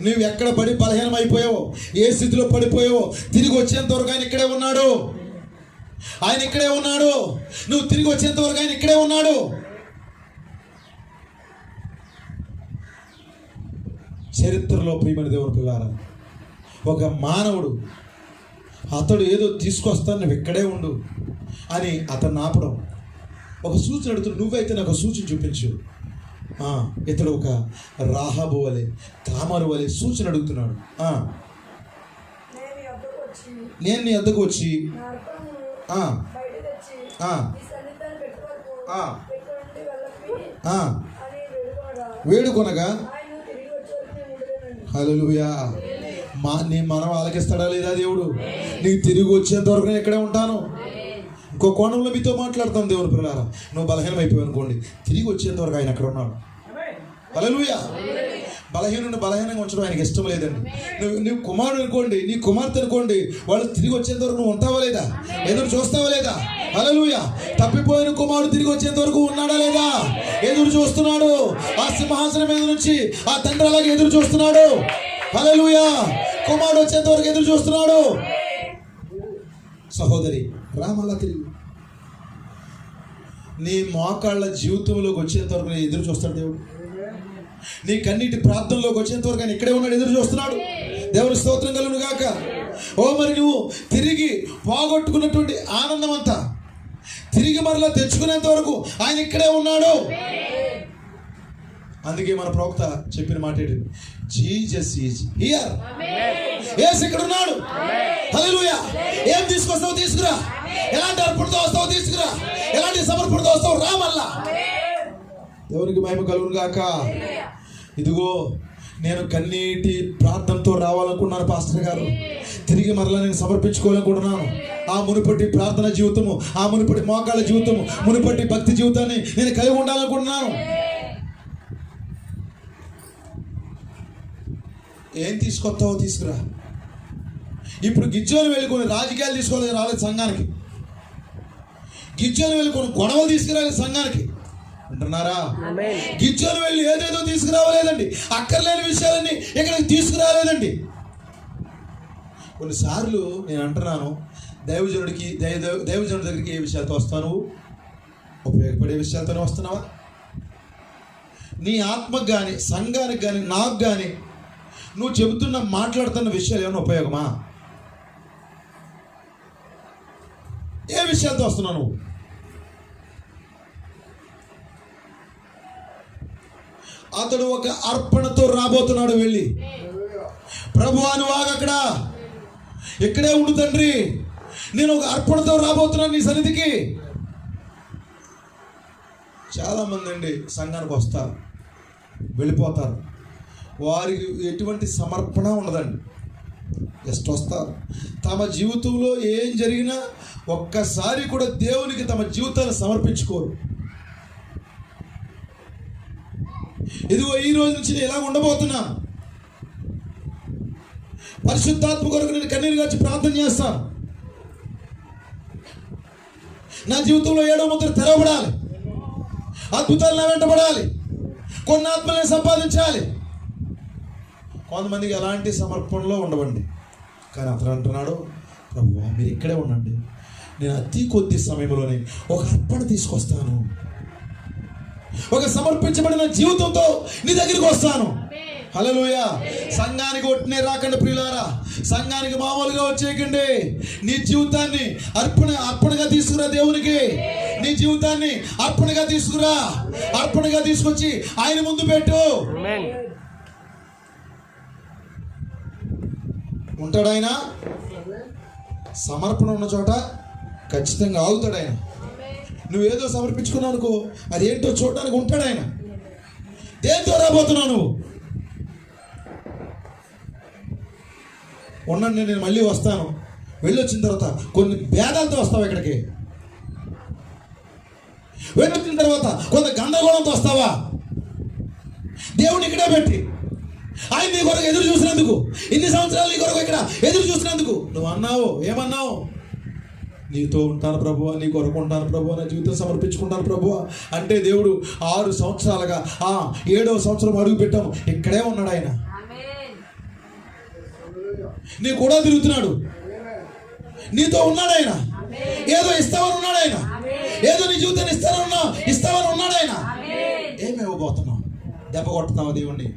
నువ్వు ఎక్కడ పడి బలహీనం అయిపోయావో, ఏ స్థితిలో పడిపోయావో, తిరిగి వచ్చేంత వరకు ఆయన ఇక్కడే ఉన్నాడు. ఆయన ఇక్కడే ఉన్నాడు. నువ్వు తిరిగి వచ్చేంత వరకు ఆయన ఇక్కడే ఉన్నాడు. చరిత్రలో ప్రియమైన దేవుని పిల్లారా, ఒక మానవుడు అతడు ఏదో తీసుకొస్తాను, నువ్వు ఇక్కడే ఉండు అని అతన్ని ఆపడం. ఒక సూచన అడుగుతున్నాడు, నువ్వైతే నాకు సూచన చూపించు. ఇతడు ఒక రాహాబు వలె, తామారు వలె సూచన అడుగుతున్నాడు. నేను నీ వద్దకు వచ్చి వేడుకొనగా. హల్లెలూయా. నీ మనం ఆలకిస్తాడా లేదా దేవుడు? నీకు తిరిగి వచ్చేంత వరకు నేను ఇక్కడే ఉంటాను. ఇంకో కోణంలో మీతో మాట్లాడతాను దేవుని పిల్లలారా. నువ్వు బలహీనం అయిపోయావు అనుకోండి, తిరిగి వచ్చేంత వరకు ఆయన అక్కడ ఉన్నాడు. హల్లెలూయా. బలహీనుని బలహీనంగా ఉంచడం ఆయనకి ఇష్టం లేదండి. నువ్వు కుమారుడు అనుకోండి, నీ కుమార్తె అనుకోండి, వాళ్ళు తిరిగి వచ్చేంత వరకు నువ్వు ఉంటావా లేదా? ఎదురు చూస్తావా లేదా? హల్లెలూయా. తప్పిపోయిన కుమారుడు తిరిగి వచ్చేంత వరకు ఉన్నాడా లేదా? ఎదురు చూస్తున్నాడు. ఆ సింహాసనం మీద నుంచి ఆ తండ్రి అలాగే ఎదురు చూస్తున్నాడు. హల్లెలూయా. కుమారుడు వచ్చేంత వరకు ఎదురు చూస్తున్నాడు. సహోదరి, రామల్లా తిరిగి నీ మోకాళ్ళ జీవితంలోకి వచ్చేంత వరకు ఎదురు చూస్తాడు దేవుడు. నీ కన్నీటి ప్రార్థనలోకి వచ్చేంత వరకు ఆయన ఇక్కడే ఉన్నాడు, ఎదురు చూస్తున్నాడు. దేవుని స్తోత్రం కలుగును గాక. మరి నువ్వు తిరిగి పోగొట్టుకున్నటువంటి ఆనందం అంతా తిరిగి మరలా తెచ్చుకునేంత వరకు ఆయన ఇక్కడే ఉన్నాడు. అందుకే మన ప్రవక్త చెప్పిన మాట ఏంటి? Jesus is here. యేసు ఇక్కడ ఉన్నాడు. హల్లెలూయా. ఏం తీసుకొస్తావు తీసుకురా, ఎలాంటి అర్పణతో వస్తావు తీసుకురా, ఎలాంటి సమర్పణతో వస్తావు రా మళ్ళా. దేవునికి మహిమ కలుగును గాక. ఇదిగో నేను కన్నీటి ప్రార్థనతో రావాలనుకున్నాను పాస్టర్ గారు. తిరిగి మరలా నేను సమర్పించుకోవాలనుకుంటున్నాను. ఆ మునుపటి ప్రార్థన జీవితము, ఆ మునుపటి మోకాళ్ళ జీవితము, మునుపటి భక్తి జీవితాన్ని నేను కలిగి ఉండాలనుకుంటున్నాను. ఏం తీసుకొస్తావో తీసుకురా. ఇప్పుడు గిజ్జోలు వెళ్ళుకొని రాజకీయాలు తీసుకోవాలి రాలేదు సంఘానికి. గిజ్జోలు వెళ్ళుకొని గొడవలు తీసుకురాలేదు సంఘానికి. అంటున్నారా? ఆమేన్. గిజ్జోను వెళ్ళి ఏదేదో తీసుకురావలేదండి, అక్కర్లేని విషయాలన్నీ ఇక్కడికి తీసుకురాలేదండి. కొన్నిసార్లు నేను అంటున్నాను, దైవజనుడి దగ్గరికి ఏ విషయాలతో వస్తావు? ఉపయోగపడే విషయాలతోనే వస్తున్నావా? నీ ఆత్మకు కానీ, సంఘానికి కానీ, నాకు కానీ నువ్వు చెబుతున్న మాట్లాడుతున్న విషయాలు ఏమైనా ఉపయోగమా? ఏ విషయాలతో వస్తున్నావు నువ్వు? అతడు ఒక అర్పణతో రాబోతున్నాడు. వెళ్ళి, ప్రభువా నువ్వు ఆగక్కడ, ఇక్కడే ఉండు తండ్రి, నేను ఒక అర్పణతో రాబోతున్నాను నీ సన్నిధికి. చాలామంది అండి సంఘానికి వస్తారు, వెళ్ళిపోతారు, వారికి ఎటువంటి సమర్పణ ఉండదండి. జస్ట్ వస్తారు, తమ జీవితంలో ఏం జరిగినా ఒక్కసారి కూడా దేవునికి తమ జీవితాన్ని సమర్పించుకోరు. ఇదిగో ఈ రోజు నుంచి నేను ఎలా ఉండబోతున్నాను, పరిశుద్ధాత్మ కొరకు నేను కన్నీరు గార్చి ప్రార్థన చేస్తాను. నా జీవితంలో 7వ ముద్ర తెరవబడాలి, అద్భుతాలు నా వెంటబడాలి, కొన్ని ఆత్మల్ని సంపాదించాలి. కొంతమందికి ఎలాంటి సమర్పణలో ఉండవండి. కానీ అతను అంటున్నాడు, ప్రభువా మీరు ఇక్కడే ఉండండి, నేను అతి కొద్ది సమయంలోనే ఒక అర్పణ తీసుకొస్తాను, ఒక సమర్పించబడిన జీవితంతో నీ దగ్గరికి వస్తాను. హల్లెలూయా. సంఘానికి ఒట్టినే రాకండి ప్రియులారా, సంఘానికి మామూలుగా వచ్చేయకండి. నీ జీవితాన్ని అర్పణగా తీసుకురా దేవునికి. నీ జీవితాన్ని అర్పణగా తీసుకురా, అర్పణగా తీసుకొచ్చి ఆయన ముందు పెట్టు. ఆమేన్. ఉంటాడు ఆయన. సమర్పణ ఉన్న చోట ఖచ్చితంగా ఆగుతాడు ఆయన. నువ్వేదో సమర్పించుకున్నావు అనుకో, అది ఏంటో చూడడానికి ఉంటాడు ఆయన. దేంతో రాబోతున్నావు నువ్వు? ఉండండి, నేను మళ్ళీ వస్తాను. వెళ్ళొచ్చిన తర్వాత కొన్ని భేదాలతో వస్తావా ఇక్కడికి? వెళ్ళొచ్చిన తర్వాత కొంత గందరగోళంతో వస్తావా? దేవుని ఇక్కడే పెట్టి ఆయన నీ కొరకు ఎదురు చూసినందుకు, ఇన్ని సంవత్సరాలు నీ కొరకు ఇక్కడ ఎదురు చూసినందుకు నువ్వు అన్నావు, ఏమన్నావు? నీతో ఉంటాను ప్రభువా, నీ కొరకు ఉంటాను ప్రభువా, నా జీవితం సమర్పించుకుంటాను ప్రభువా అంటే దేవుడు 6 సంవత్సరాలుగా 7వ సంవత్సరం అడుగు పెట్టాము, ఇక్కడే ఉన్నాడు ఆయన. నీ కూడా తిరుగుతున్నాడు, నీతో ఉన్నాడు ఆయన. ఏదో ఇస్తామని ఉన్నాడు ఆయన, ఏదో నీ జీవితాన్ని ఇస్తామని ఉన్నాడు ఆయన. ఏమి ఇవ్వబోతున్నావు? దెబ్బ కొట్టున్నావు దేవుణ్ణి?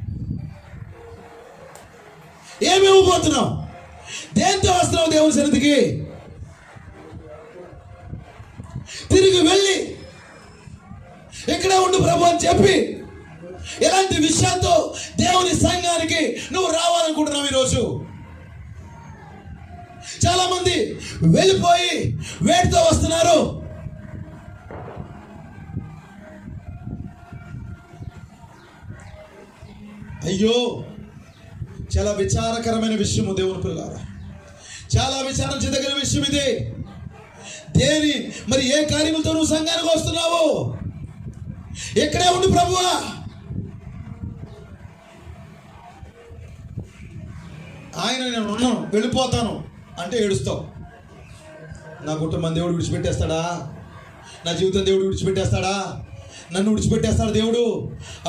ఏమి ఇవ్వబోతున్నావు? దేంతో వస్తున్నావు దేవుని సన్నిధికి? తిరిగి వెళ్ళి ఇక్కడే ఉండు ప్రభు అని చెప్పి ఎలాంటి విషయాలతో దేవుని సంఘానికి నువ్వు రావాలనుకుంటున్నావు? ఈరోజు చాలా మంది వెళ్ళిపోయి వేటితో వస్తున్నారు? అయ్యో, చాలా విచారకరమైన విషయము దేవుని పిల్లారా, చాలా విచారించదగిన విషయం ఇది. మరి ఏ కార్యములతో నువ్వు సంఘానికి వస్తున్నావు? ఎక్కడే ఉండు ప్రభువా. ఆయన నేను ఉన్నాను, వెళ్ళిపోతాను అంటే ఏడుస్తావు. నా కుటుంబం దేవుడు విడిచిపెట్టేస్తాడా? నా జీవితం దేవుడు విడిచిపెట్టేస్తాడా? నన్ను విడిచిపెట్టేస్తాడు దేవుడు?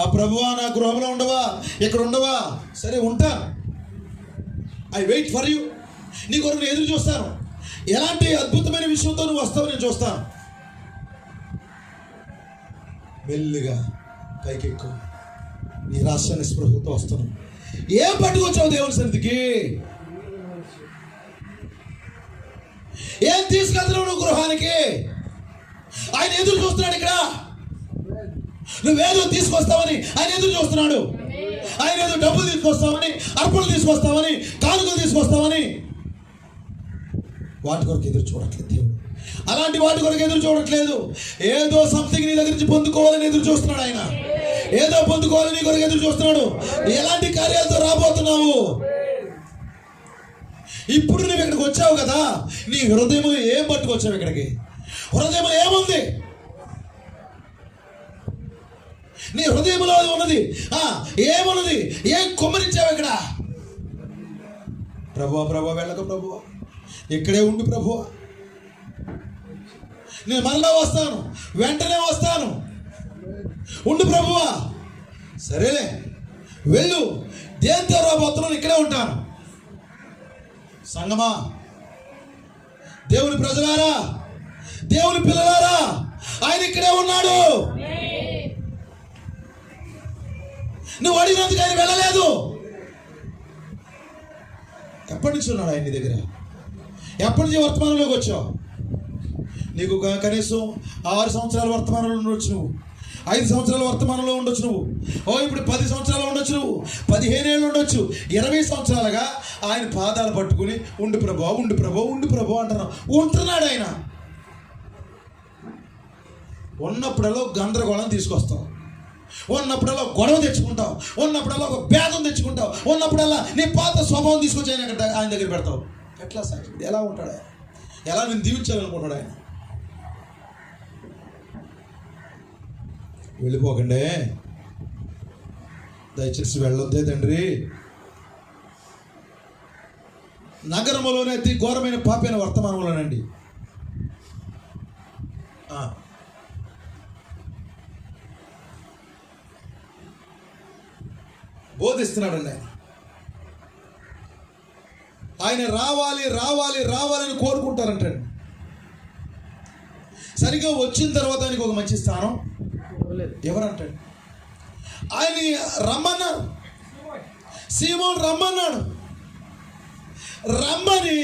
ఆ ప్రభువా నా గృహంలో ఉండవా, ఇక్కడ ఉండవా? సరే ఉంటా, ఐ వెయిట్ ఫర్ యూ. నీ కొరకు నేను ఎదురు చూస్తాను. ఎలాంటి అద్భుతమైన విషయంతో నువ్వు వస్తావు నేను చూస్తాను. మెల్లిగా పైకెక్కు, నీ రాష్ట్ర నిస్పృహతో వస్తాను. ఏం పట్టుకొచ్చావు దేవుని సన్నిధికి? ఏం తీసుకెళ్తున్నావు నువ్వు గృహానికి? ఆయన ఎదురు చూస్తున్నాడు. ఇక్కడ నువ్వేదో తీసుకొస్తావని ఆయన ఎదురు చూస్తున్నాడు. ఆయన ఏదో డబ్బులు తీసుకొస్తామని, అర్పణలు తీసుకొస్తామని, కానుకలు తీసుకొస్తామని వాటి కొరకు ఎదురు చూడట్లేదు దేవుడు. అలాంటి వాటి కొరకు ఎదురు చూడట్లేదు. ఏదో సంథింగ్ నీ దగ్గర నుంచి పొందుకోవాలని ఎదురు చూస్తున్నాడు ఆయన. ఏదో పొందుకోవాలని నీ కొరకు ఎదురు చూస్తున్నాడు. ఎలాంటి కార్యాలతో రాబోతున్నావు? ఇప్పుడు నువ్వు ఇక్కడికి వచ్చావు కదా, నీ హృదయం ఏం పట్టుకొచ్చావు ఇక్కడికి? హృదయం ఏముంది? నీ హృదయంలో ఉన్నది ఏమున్నది? ఏం కుమ్మరించావు ఇక్కడ? ప్రభువా ప్రభువా వెళ్ళక ప్రభువా, ఇక్కడే ఉండు ప్రభువా, నేను మరలా వస్తాను, వెంటనే వస్తాను. ఉండు ప్రభువా. సరేలే వెళ్ళు, దేంతో రాబోతున్నాను, ఇక్కడే ఉంటాను. సంగమా, దేవుని ప్రజలారా, దేవుని పిల్లలారా, ఆయన ఇక్కడే ఉన్నాడు. నువ్వు అడిగినందుకు ఆయన వెళ్ళలేదు. ఎప్పటి నుంచి ఉన్నాడు ఆయన నీ దగ్గర? ఎప్పటి నుంచి వర్తమానంలోకి వచ్చావు? నీకు కనీసం 6 సంవత్సరాల వర్తమానంలో ఉండొచ్చు, నువ్వు 5 సంవత్సరాల వర్తమానంలో ఉండొచ్చు, నువ్వు ఇప్పుడు 10 సంవత్సరాలు ఉండొచ్చు, నువ్వు 15 ఏళ్ళు ఉండొచ్చు, 20 సంవత్సరాలుగా ఆయన పాదాలు పట్టుకుని ఉండు ప్రభు, ఉండు ప్రభు, ఉండు ప్రభు అంటున్నావు. ఉంటున్నాడు ఆయన. ఉన్నప్పుడల్లా గందరగోళం తీసుకొస్తావు, ఉన్నప్పుడల్లా గొడవ తెచ్చుకుంటావు, ఉన్నప్పుడల్లా ఒక భేదం తెచ్చుకుంటావు, ఉన్నప్పుడల్లా నీ పాత స్వభావం తీసుకొచ్చి ఆయన దగ్గర పెడతావు. ఎట్లా సార్? ఎలా ఉంటాడు ఆయన? ఎలా నేను దీవించాలనుకుంటాడు ఆయన? వెళ్ళిపోకండి, దయచేసి వెళ్ళొద్దే తండ్రి. నగరంలోనే అతి ఘోరమైన పాపైన వర్తమానంలోనండి బోధిస్తున్నాడండి ఆయన. ఆయన రావాలి రావాలి రావాలని కోరుకుంటారంటండి. సరిగ్గా వచ్చిన తర్వాత ఆయనకి ఒక మంచి స్థానం ఎవరంటాడు? ఆయన రమ్మన్నాడు, సీమోను రమ్మన్నాడు. రమ్మని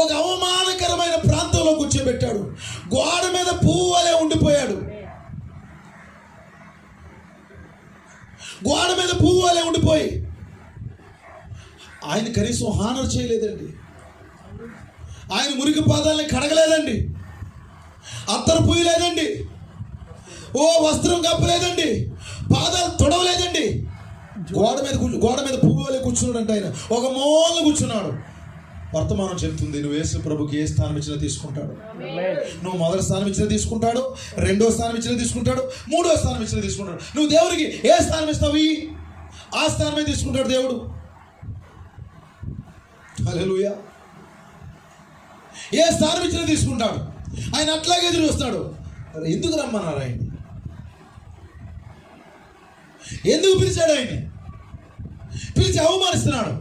ఒక అవమానకరమైన ప్రాంతంలో కూర్చోబెట్టాడు. గోడ మీద పువ్వు వలె ఉండిపోయాడు. గోడ మీద పువ్వు వలె ఉండిపోయి ఆయన కనీసం హానర్ చేయలేదండి. ఆయన మురికి పాదాలని కడగలేదండి, అత్తరు పూయలేదండి, ఓ వస్త్రం కప్పలేదండి, పాదాలు తొడవలేదండి. గోడ మీద పువ్వు వలె కూర్చున్నాడంట ఆయన. ఒక మూల కూర్చున్నాడు. వర్తమానం చెప్తుంది, నువ్వు యేసు ప్రభుకి ఏ స్థానం ఇచ్చినా తీసుకుంటాడు. నువ్వు మొదటి స్థానం ఇచ్చినా తీసుకుంటాడు, రెండో స్థానం ఇచ్చినా తీసుకుంటాడు, మూడో స్థానం ఇచ్చినా తీసుకుంటాడు. నువ్వు దేవుడికి ఏ స్థానం ఇస్తావు, ఆ స్థానమే తీసుకుంటాడు దేవుడు. హల్లెలూయా. ఏ స్థానం ఇచ్చినా తీసుకుంటాడు. ఆయన అట్లాగే ఎదురు వస్తాడు. ఎందుకు రమ్మన్నారు ఆయన? ఎందుకు పిలిచాడు ఆయన? పిలిచి అవమానిస్తున్నాడు.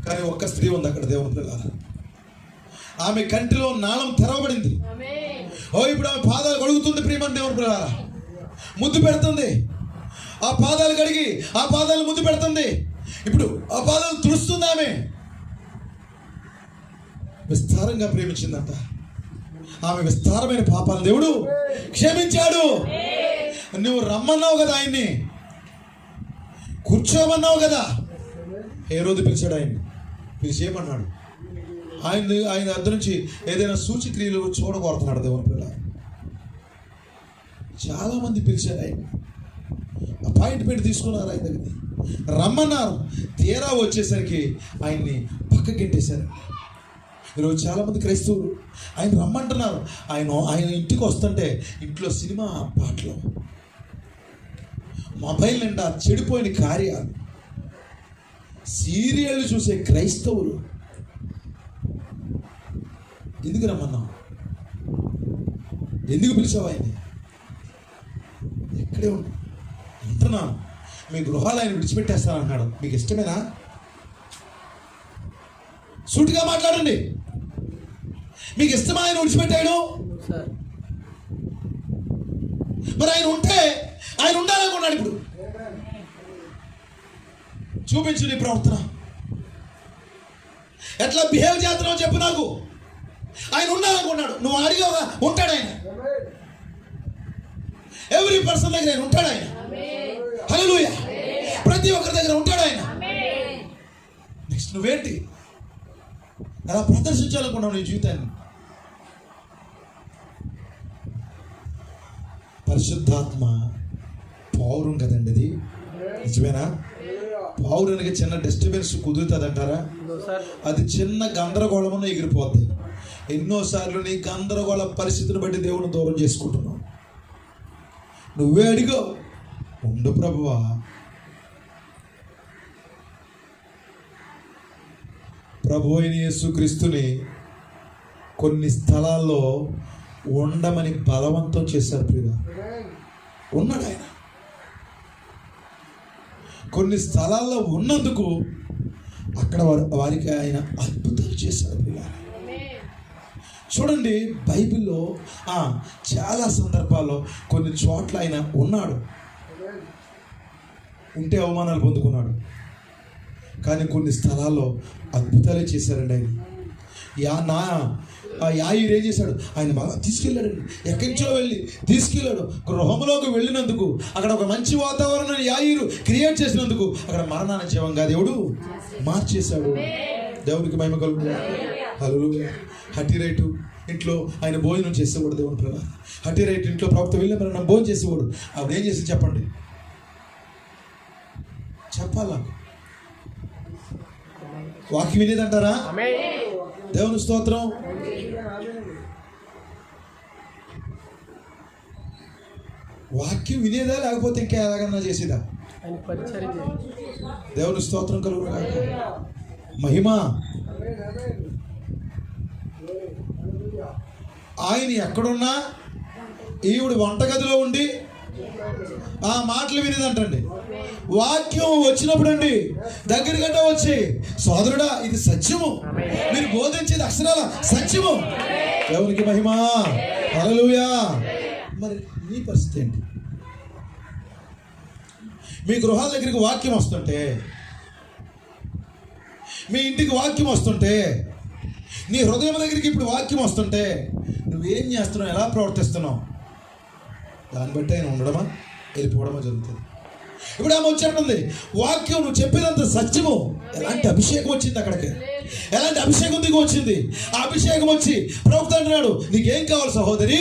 కానీ ఒక్క స్త్రీ ఉంది అక్కడ, దేవుని పిల్లలారా. ఆమె కంటిలో నాళం తెరవబడింది. ఇప్పుడు ఆమె పాదాలు కడుగుతుంది. ప్రియమైన దేవుని పిల్లలారా, ముద్దు పెడుతుంది. ఆ పాదాలు కడిగి ఆ పాదాలు ముద్దు పెడుతుంది. ఇప్పుడు ఆ పాదాలు తుడుస్తుంది. ఆమె విస్తారంగా ప్రేమించిందంట. ఆమె విస్తారమైన పాపాలు దేవుడు క్షమించాడు. నువ్వు రమ్మన్నావు కదా, ఆయన్ని కూర్చోమన్నావు కదా. ఏ రోజు పిలిచాడు ఆయన్ని? పిలిచేయమన్నాడు. ఆయన అద్దరి నుంచి ఏదైనా సూచక్రియలు చూడగోరుతున్నాడు దేవుని పిల్ల. చాలా మంది పిలిచారు ఆయన, అపాయింట్మెంట్ తీసుకున్నారు ఆయన దగ్గర, రమ్మన్నారు. తీరా వచ్చేసరికి ఆయన్ని పక్కకెట్టేశారు. ఈరోజు చాలామంది క్రైస్తవులు ఆయన రమ్మంటున్నారు. ఆయన ఇంటికి వస్తుంటే ఇంట్లో సినిమా పాటలు, మొబైల్ నిండా చెడిపోయిన కార్యాలు, సీరియళ్ళు చూసే క్రైస్తవులు. ఎందుకు రమ్మన్నావు? ఎందుకు పిలిచావు ఆయన్ని? ఎక్కడే ఉంటున్నాను, మీ గృహాలు ఆయన విడిచిపెట్టేస్తాను అన్నాడు. మీకు ఇష్టమేనా? సూటిగా మాట్లాడండి. మీకు ఇష్టమా ఆయన విడిచిపెట్టాడు? మరి ఆయన ఉంటే ఆయన ఉండాలనుకున్నాడు. ఇప్పుడు చూపించు నీ ప్రవర్తన, ఎట్లా బిహేవ్ చేస్తున్నావు చెప్పు నాకు. ఆయన ఉండాలనుకున్నాడు, నువ్వు అడిగావుగా, ఉంటాడు ఆయన. ఎవ్రీ పర్సన్ దగ్గర ఆయన ఉంటాడు. ఆయన హల్లెలూయా. ప్రతి ఒక్కరి దగ్గర ఉంటాడు ఆయన. నెక్స్ట్ నువ్వేంటి అలా ప్రదర్శించాలనుకున్నావు నీ జీవితాన్ని? పరిశుద్ధాత్మ పౌరం కదండి అది, నిజమేనా? పౌరానికి చిన్న డిస్టర్బెన్స్ కుదురుతుంది అంటారా? అది చిన్న గందరగోళమును ఎగిరిపోద్ది. ఎన్నోసార్లు నీ గందరగోళ పరిస్థితిని బట్టి దేవుని దూరం చేసుకుంటున్నావు. నువ్వే అడిగో, ఉండు ప్రభువా, ప్రభు అయిన యేసుక్రీస్తుని కొన్ని స్థలాల్లో ఉండమని బలవంతం చేశారు ప్రియుల. ఉన్నాడు ఆయన. కొన్ని స్థలాల్లో ఉన్నందుకు అక్కడ వారికి ఆయన అద్భుతాలు చేశారు ప్రియుల. చూడండి, బైబిల్లో చాలా సందర్భాల్లో కొన్ని చోట్ల ఆయన ఉన్నాడు, ఉంటే అవమానాలు పొందుకున్నాడు. కానీ కొన్ని స్థలాల్లో అద్భుతాలే చేశారండి ఆయన. యాయిరు ఏం చేశాడు? ఆయన బాగా తీసుకెళ్ళాడండి. ఎక్కడి నుంచో వెళ్ళి తీసుకెళ్ళాడు. గృహంలోకి వెళ్ళినందుకు, అక్కడ ఒక మంచి వాతావరణాన్ని యాయిరు క్రియేట్ చేసినందుకు అక్కడ మరణాన్ని జీవంగా దేవుడు మార్చేశాడు. దేవుడికి మహిమ కలుగుతుంది. హల్లెలూయా. హట్టి రైటు ఇంట్లో ఆయన భోజనం చేసేవాడు. దేవుని ప్రభా, హట్టి రైట్ ఇంట్లో ప్రవక్త వెళ్ళి మరి నన్ను భోజనం చేసేవాడు. అప్పుడు ఏం చేసి చెప్పండి, చెప్పాలా? వాక్యం వినేదంటారా? దేవుని స్తోత్రం. వాక్యం వినేదా లేకపోతే ఇంకా ఎలాగన్నా చేసేదా? దేవుని స్తోత్రం కలుగు. మహిమ. ఆయన ఎక్కడున్నా ఈవిడ వంటగదిలో ఉండి ఆ మాటలు వినేదంటండి. వాక్యం వచ్చినప్పుడు అండి దగ్గరగంట వచ్చి, సోదరుడా ఇది సత్యము, మీరు బోధించేది అక్షరాల సత్యము. దేవునికి మహిమ. హల్లెలూయా. మరి నీ పరిస్థితి ఏంటి? మీ గృహాల దగ్గరికి వాక్యం వస్తుంటే, మీ ఇంటికి వాక్యం వస్తుంటే, నీ హృదయం దగ్గరికి ఇప్పుడు వాక్యం వస్తుంటే నువ్వేం చేస్తున్నావు, ఎలా ప్రవర్తిస్తున్నావు, దాన్ని బట్టి ఆయన ఉండడమా వెళ్ళిపోవడమా జరుగుతుంది. ఇప్పుడు ఆమె వచ్చేటంది, వాక్యం నువ్వు చెప్పినంత సత్యము. ఎలాంటి అభిషేకం వచ్చింది అక్కడికి, ఎలాంటి అభిషేకం దిగి వచ్చింది. ఆ అభిషేకం వచ్చి ప్రవక్త అంటున్నాడు, నీకేం కావాలి సహోదరి,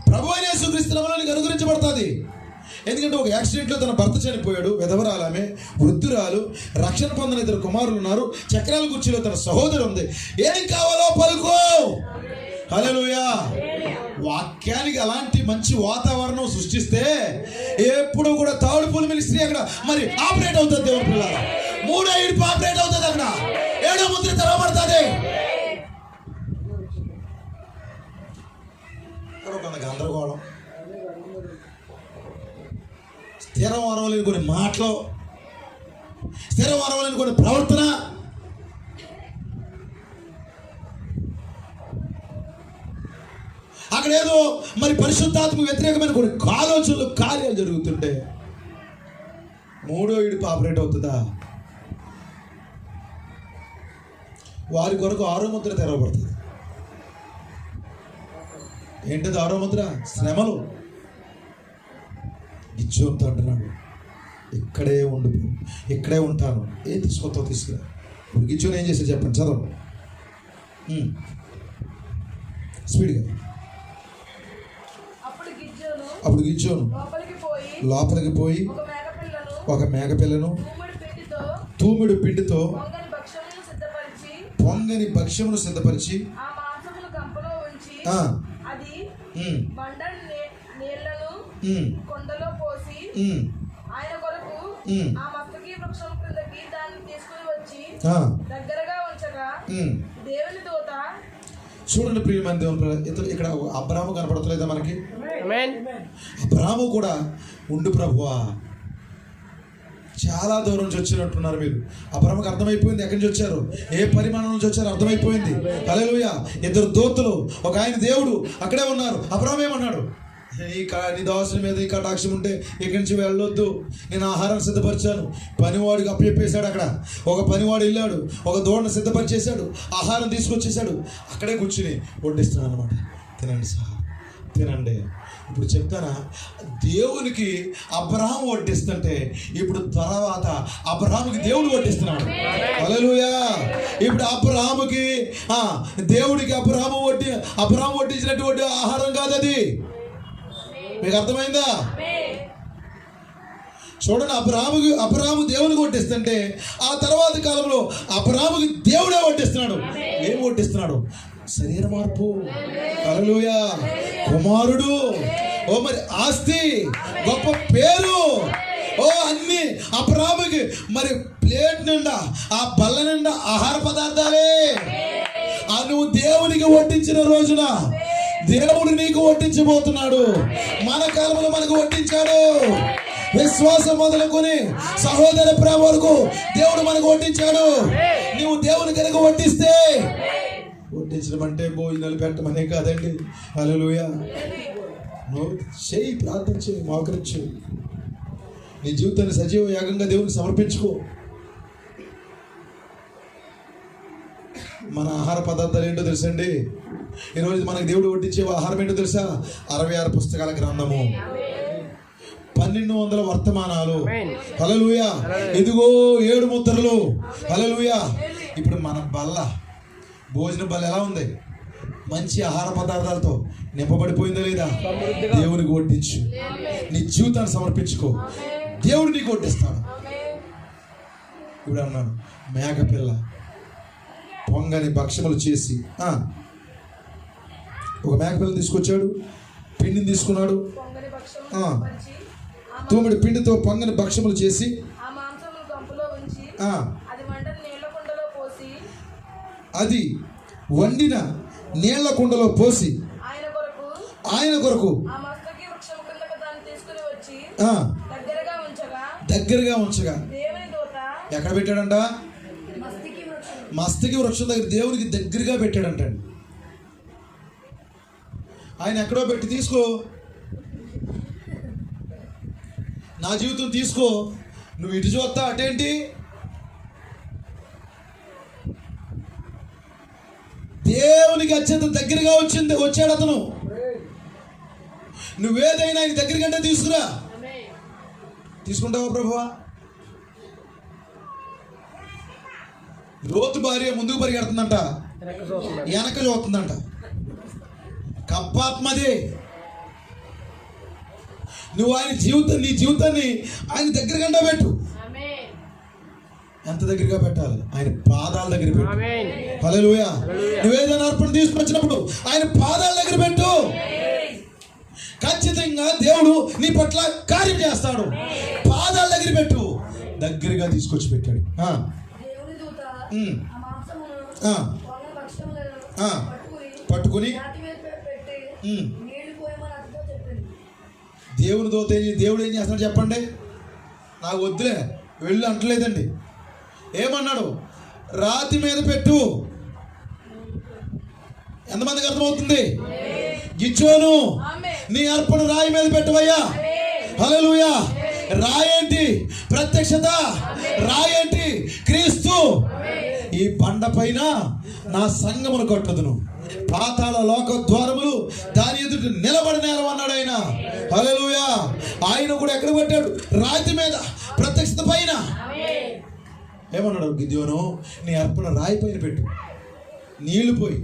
ప్రభువైన యేసుక్రీస్తు నామములో నీకు అనుగ్రహించబడుతుంది. ఎందుకంటే ఒక యాక్సిడెంట్లో తన భర్త చనిపోయాడు, విధవరాలు ఆమె, వృద్ధురాలు, రక్షణ పొందిన 2 కుమారులు ఉన్నారు, చక్రాల కుర్చీలో తన సహోదరు ఉంది. ఏం కావాలో పలుకో. హల్లెలూయా. వాక్యానికి అలాంటి మంచి వాతావరణం సృష్టిస్తే ఎప్పుడు కూడా తాడు పూలు మినిస్ట్రీ అక్కడ మరి ఆపరేట్ అవుతుంది. దేవుని పిల్లలు 3 ఇడుపు ఆపరేట్ అవుతుంది. అక్కడ 7వ ముద్ర తెరవబడుతుంది. గందరగోళం, స్థిరం అనవలేని కొన్ని మాటలు, స్థిరం అనవలేని కొన్ని ప్రవర్తన, అక్కడ ఏదో మరి పరిశుద్ధాత్మ వ్యతిరేకమైన కొన్ని ఆలోచనలు, కార్యాలు జరుగుతుంటే 3వ ఇడుపు ఆపరేట్ అవుతుందా? వారి కొరకు 6వ ముద్ర తెరవబడుతుంది. ఏంటది 6వ ముద్ర? శ్రమలు. గిచ్చోంతో అంటున్నాడు, ఇక్కడే ఉండు, ఇక్కడే ఉంటాను. ఏం తీసుకొస్తావు తీసుకురా. ఇప్పుడు గిచ్చోని ఏం చేశాడు చెప్పండి, చదవండి స్పీడ్గా. అప్పుడు గిచ్చోను లోపలికి పోయి ఒక మేకపిల్లను తూమెడు పిండితో పొంగని భక్ష్యమును సిద్ధపరిచి కొండలో పోసి ఆయన కొరకు ఆ మస్తకి వృక్షం క్రిందకి దాన్ని తీసుకుని వచ్చి దగ్గరగా ఉంచగా దేవుని దూత. చూడండి ప్రియమైన దేవుని, ఇక్కడ అబ్రాహాము కనపడతలేదా మనకి? అబ్రాహాము కూడా ఉండు ప్రభువా, చాలా దూరం నుంచి వచ్చినట్టున్నారు మీరు. అబ్రాహాముకి అర్థమైపోయింది ఎక్కడి నుంచి వచ్చారు, ఏ పరిమాణం నుంచి వచ్చారు అర్థమైపోయింది. హల్లెలూయా. 2 దూతలు, ఒక ఆయన దేవుడు అక్కడే ఉన్నారు. అబ్రాహాము ఏమన్నాడు, నీ దాసుని మీద ఈ కటాక్షం ఉంటే ఇక్కడి నుంచి వెళ్ళొద్దు, నేను ఆహారం సిద్ధపరిచాను. పనివాడికి అప్పచెప్పేశాడు. అక్కడ ఒక పనివాడు వెళ్ళాడు, ఒక దూడను సిద్ధపరిచేశాడు, ఆహారం తీసుకొచ్చేసాడు. అక్కడే కూర్చుని వడ్డిస్తున్నాను అనమాట. తినండి సార్, తినండి. ఇప్పుడు చెప్తానా, దేవునికి అబ్రహాము వడ్డిస్తుంటే ఇప్పుడు తర్వాత అబ్రహాముకి దేవుడు వడ్డిస్తున్నాడు. హల్లెలూయా. ఇప్పుడు అబ్రహాముకి దేవుడికి అబ్రహాము వడ్డించినటువంటి ఆహారం కాదు అది. మీకు అర్థమైందా? చూడండి, అబ్రహాము దేవునికి వడ్డిస్తుంటే ఆ తర్వాత కాలంలో అబ్రహాముకి దేవుడే వడ్డిస్తున్నాడు. ఏం వడ్డిస్తున్నాడు? శరీర మార్పు. హల్లెలూయా. కుమారుడు, మరి ఆస్తి, గొప్ప పేరు, అన్ని అబ్రహాముకి. మరి ప్లేట్ నిండా, ఆ బల్ల నిండా ఆహార పదార్థాలే. ఆ నువ్వు దేవునికి వడ్డించిన రోజున దేవుడు నీకు వడ్డించబోతున్నాడు. మన కాలంలో మనకు వడ్డించాడు. విశ్వాసం మొదలుకొని సహోదర ప్రేమ వరకు దేవుడు మనకు వడ్డించాడు. నువ్వు దేవుని కనుక వడ్డిస్తే, వడ్డించడం అంటే భోజనాలు పెట్టమనే కాదండి. హల్లెలూయా. నువ్వు చేయి, ప్రార్థన చేయి, మోకరించు, నీ జీవితాన్ని సజీవ యాగంగా దేవునికి సమర్పించుకో. మన ఆహార పదార్థాలు ఏంటో తెలుసండి. ఈరోజు మనకు దేవుడు వడ్డించే ఆహారం ఏంటో తెలుసా? 66 పుస్తకాల గ్రంథము, 1200 వర్తమానాలు. హల్లెలూయా. ఇదిగో 7 ముద్రలు. హల్లెలూయా. ఇప్పుడు మన బల్ల, భోజన బల్ల ఎలా ఉంది? మంచి ఆహార పదార్థాలతో నింపబడిపోయిందా లేదా? దేవునికి వడ్డించు, నీ జీవితాన్ని సమర్పించుకో, దేవుడు నీకు వడ్డిస్తాడు. ఇప్పుడు అన్నాను, మేకపిల్ల పొంగని భక్షములు చేసి, ఒక మేకపిల్లని తీసుకొచ్చాడు, పిండిని తీసుకున్నాడు, పొంగని భక్షములు పరిచి, తూమిడి పిండితో పొంగని భక్షములు చేసి ఆ మాంసమును గంపలో ఉంచి, అది వండని నీళ్ల కుండలో పోసి, అది వండిన నీళ్ల కుండలో పోసి ఆయన కొరకు ఆ మస్తకి వృక్షము కిందకు దాన్ని తీసుకుని వచ్చి దగ్గరగా ఉంచగా దేవుని దూత ఎక్కడ పెట్టాడంట? మస్తకి వృక్షం దగ్గర దేవునికి దగ్గరగా పెట్టాడంటండి. ఆయన ఎక్కడో పెట్టి, తీసుకో, నా జీవితం తీసుకో, నువ్వు ఇటు చూస్తా అటేంటి? దేవునికి అత్యంత దగ్గరగా వచ్చాడు అతను. నువ్వేదైనా ఆయన దగ్గర కంటే తీసుకురా. తీసుకుంటావా ప్రభువా? లోతు భార్య ముందుకు పరిగెడుతుందంట, వెనక చూస్తుందంట. కప్పాత్మదే. నువ్వు ఆయన నీ జీవితాన్ని ఆయన దగ్గర కంటే పెట్టు. ఎంత దగ్గరగా పెట్టాలి? ఆయన పాదాల దగ్గర పెట్టు. హల్లెలూయా. నువ్వేదైనా అర్పణ తీసుకొచ్చినప్పుడు ఆయన పాదాల దగ్గర పెట్టు. ఖచ్చితంగా దేవుడు నీ పట్ల కార్యం చేస్తాడు. పాదాల దగ్గర పెట్టు. దగ్గరగా తీసుకొచ్చి పెట్టాడు. పట్టుకుని దేవునితో దేవుడు ఏం చేస్తాడు చెప్పండి? నాకు వద్దులే, వెళ్ళు అంటలేదండి. ఏమన్నాడు? రాతి మీద పెట్టు. ఎంతమందికి అర్థమవుతుంది? గిచ్చోను, నీ అర్పణ రాయి మీద పెట్టవయ్యా. హల్లెలూయా. రాయేంటి? ప్రత్యక్షత. రాయేంటి? క్రీస్తు. ఈ బండ పైన నా సంఘమును కట్టుదును, పాతాళ లోక ద్వారములు దాని ఎదుట నిలబడినారు అన్నాడు ఆయన. హల్లెలూయా. ఆయన కూడా ఎక్కడ పెట్టాడు? రాతి మీద, ప్రత్యక్షత పైన. ఏమన్నాడు గిద్యోను? నీ అర్పణ రాయి పైన పెట్టు. నీళ్లు పోయి,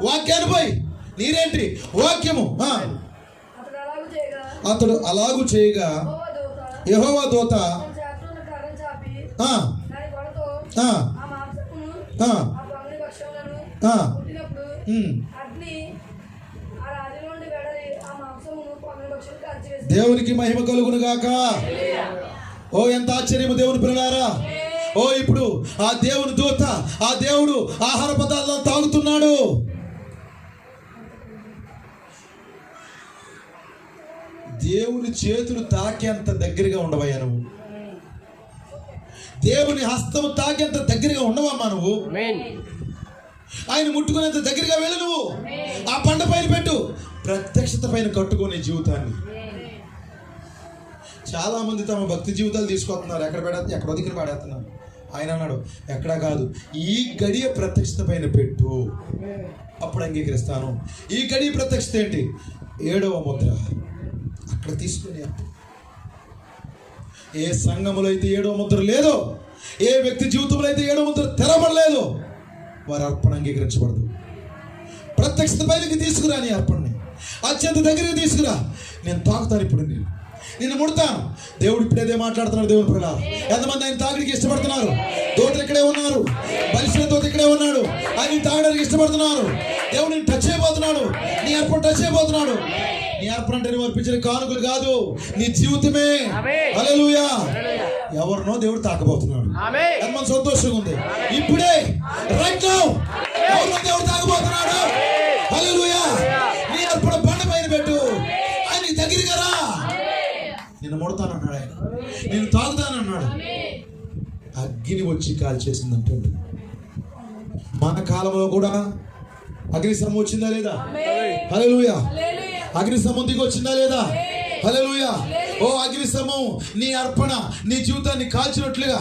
వాక్యాన్ని పోయి. నీరేంటి? వాక్యము. అతడు అలాగూ చేయగా యెహోవా దూత దేవునికి మహిమ కలుగును గాక. ఓ ఎంత ఆశ్చర్యము దేవుని పిల్లలారా. ఓ ఇప్పుడు ఆ దేవుని దూత, ఆ దేవుడు ఆహార పదార్థాలు తాగుతున్నాడు. దేవుని చేతులు తాకేంత దగ్గరగా ఉండవయ్యా నువ్వు. దేవుని హస్తము తాకేంత దగ్గరగా ఉండవమ్మా నువ్వు. ఆయన ముట్టుకునేంత దగ్గరగా వెళ్ళు నువ్వు. ఆ పంట పైన పెట్టు. ప్రత్యక్షత పైన కట్టుకునే జీవితాన్ని. చాలా మంది తమ భక్తి జీవితాలు తీసుకొస్తున్నారు, ఎక్కడో దగ్గర పడేస్తున్నారు. ఆయన అన్నాడు, ఎక్కడా కాదు, ఈ గడియ ప్రత్యక్షత పైన పెట్టు, అప్పుడు అంగీకరిస్తాను. ఈ గడియ ప్రత్యక్షత ఏంటి? 7వ ముద్ర. అక్కడ తీసుకుని, ఏ సంఘములో అయితే 7వ ముద్ర లేదో, ఏ వ్యక్తి జీవితంలో అయితే 7వ ముద్ర తెరవబడలేదు, వారి అర్పణ అంగీకరించబడదు. ప్రత్యక్షత పైనకి తీసుకురా నీ అర్పణని. అత్యంత దగ్గరికి తీసుకురా. నేను తాకుతాను, ఇప్పుడు నిన్ను ముడతాను. దేవుడు ఇప్పుడేదే మాట్లాడుతున్నాడు. దేవుని పిల్లలు ఎంతమంది ఆయన తాగడానికి ఇష్టపడుతున్నారు? దోతలు ఇక్కడే ఉన్నారు, బలిసిన దోత ఇక్కడే ఉన్నాడు. ఆయన తాగడానికి ఇష్టపడుతున్నారు. దేవుడిని టచ్ చేయబోతున్నాడు. నీ అర్పణ టచ్ చేయబోతున్నాడు. నీ అర్పణ అంటే నువ్వు అర్పించిన కానుకలు కాదు, నీ జీవితమే. హల్లెలూయా. ఎవరినో దేవుడు తాకబోతున్నాడు. ఎంతమంది సంతోషంగా ఉంది? ఇప్పుడే, రైట్ నౌ ఎవరిలో దేవుడు తాగబోతున్నాడు? హల్లెలూయా. నీ అర్పణ బండ పైన పెట్టు, ఆయనకి దగ్గరగా రా. నిన్ను ముడతానన్నాడు ఆయన, నేను తాగుతానన్నాడు. అగ్ని వచ్చి కాల్ చేసిందంటే మన కాలంలో కూడా అగ్ని శ్రమ వచ్చిందా లేదా? హల్లెలూయా. అగ్ని శ్రమ దిగి వచ్చిందా లేదా? హల్లెలూయా. ఓ అగ్ని శ్రమం నీ అర్పణ నీ జీవితాన్ని కాల్చినట్లుగా,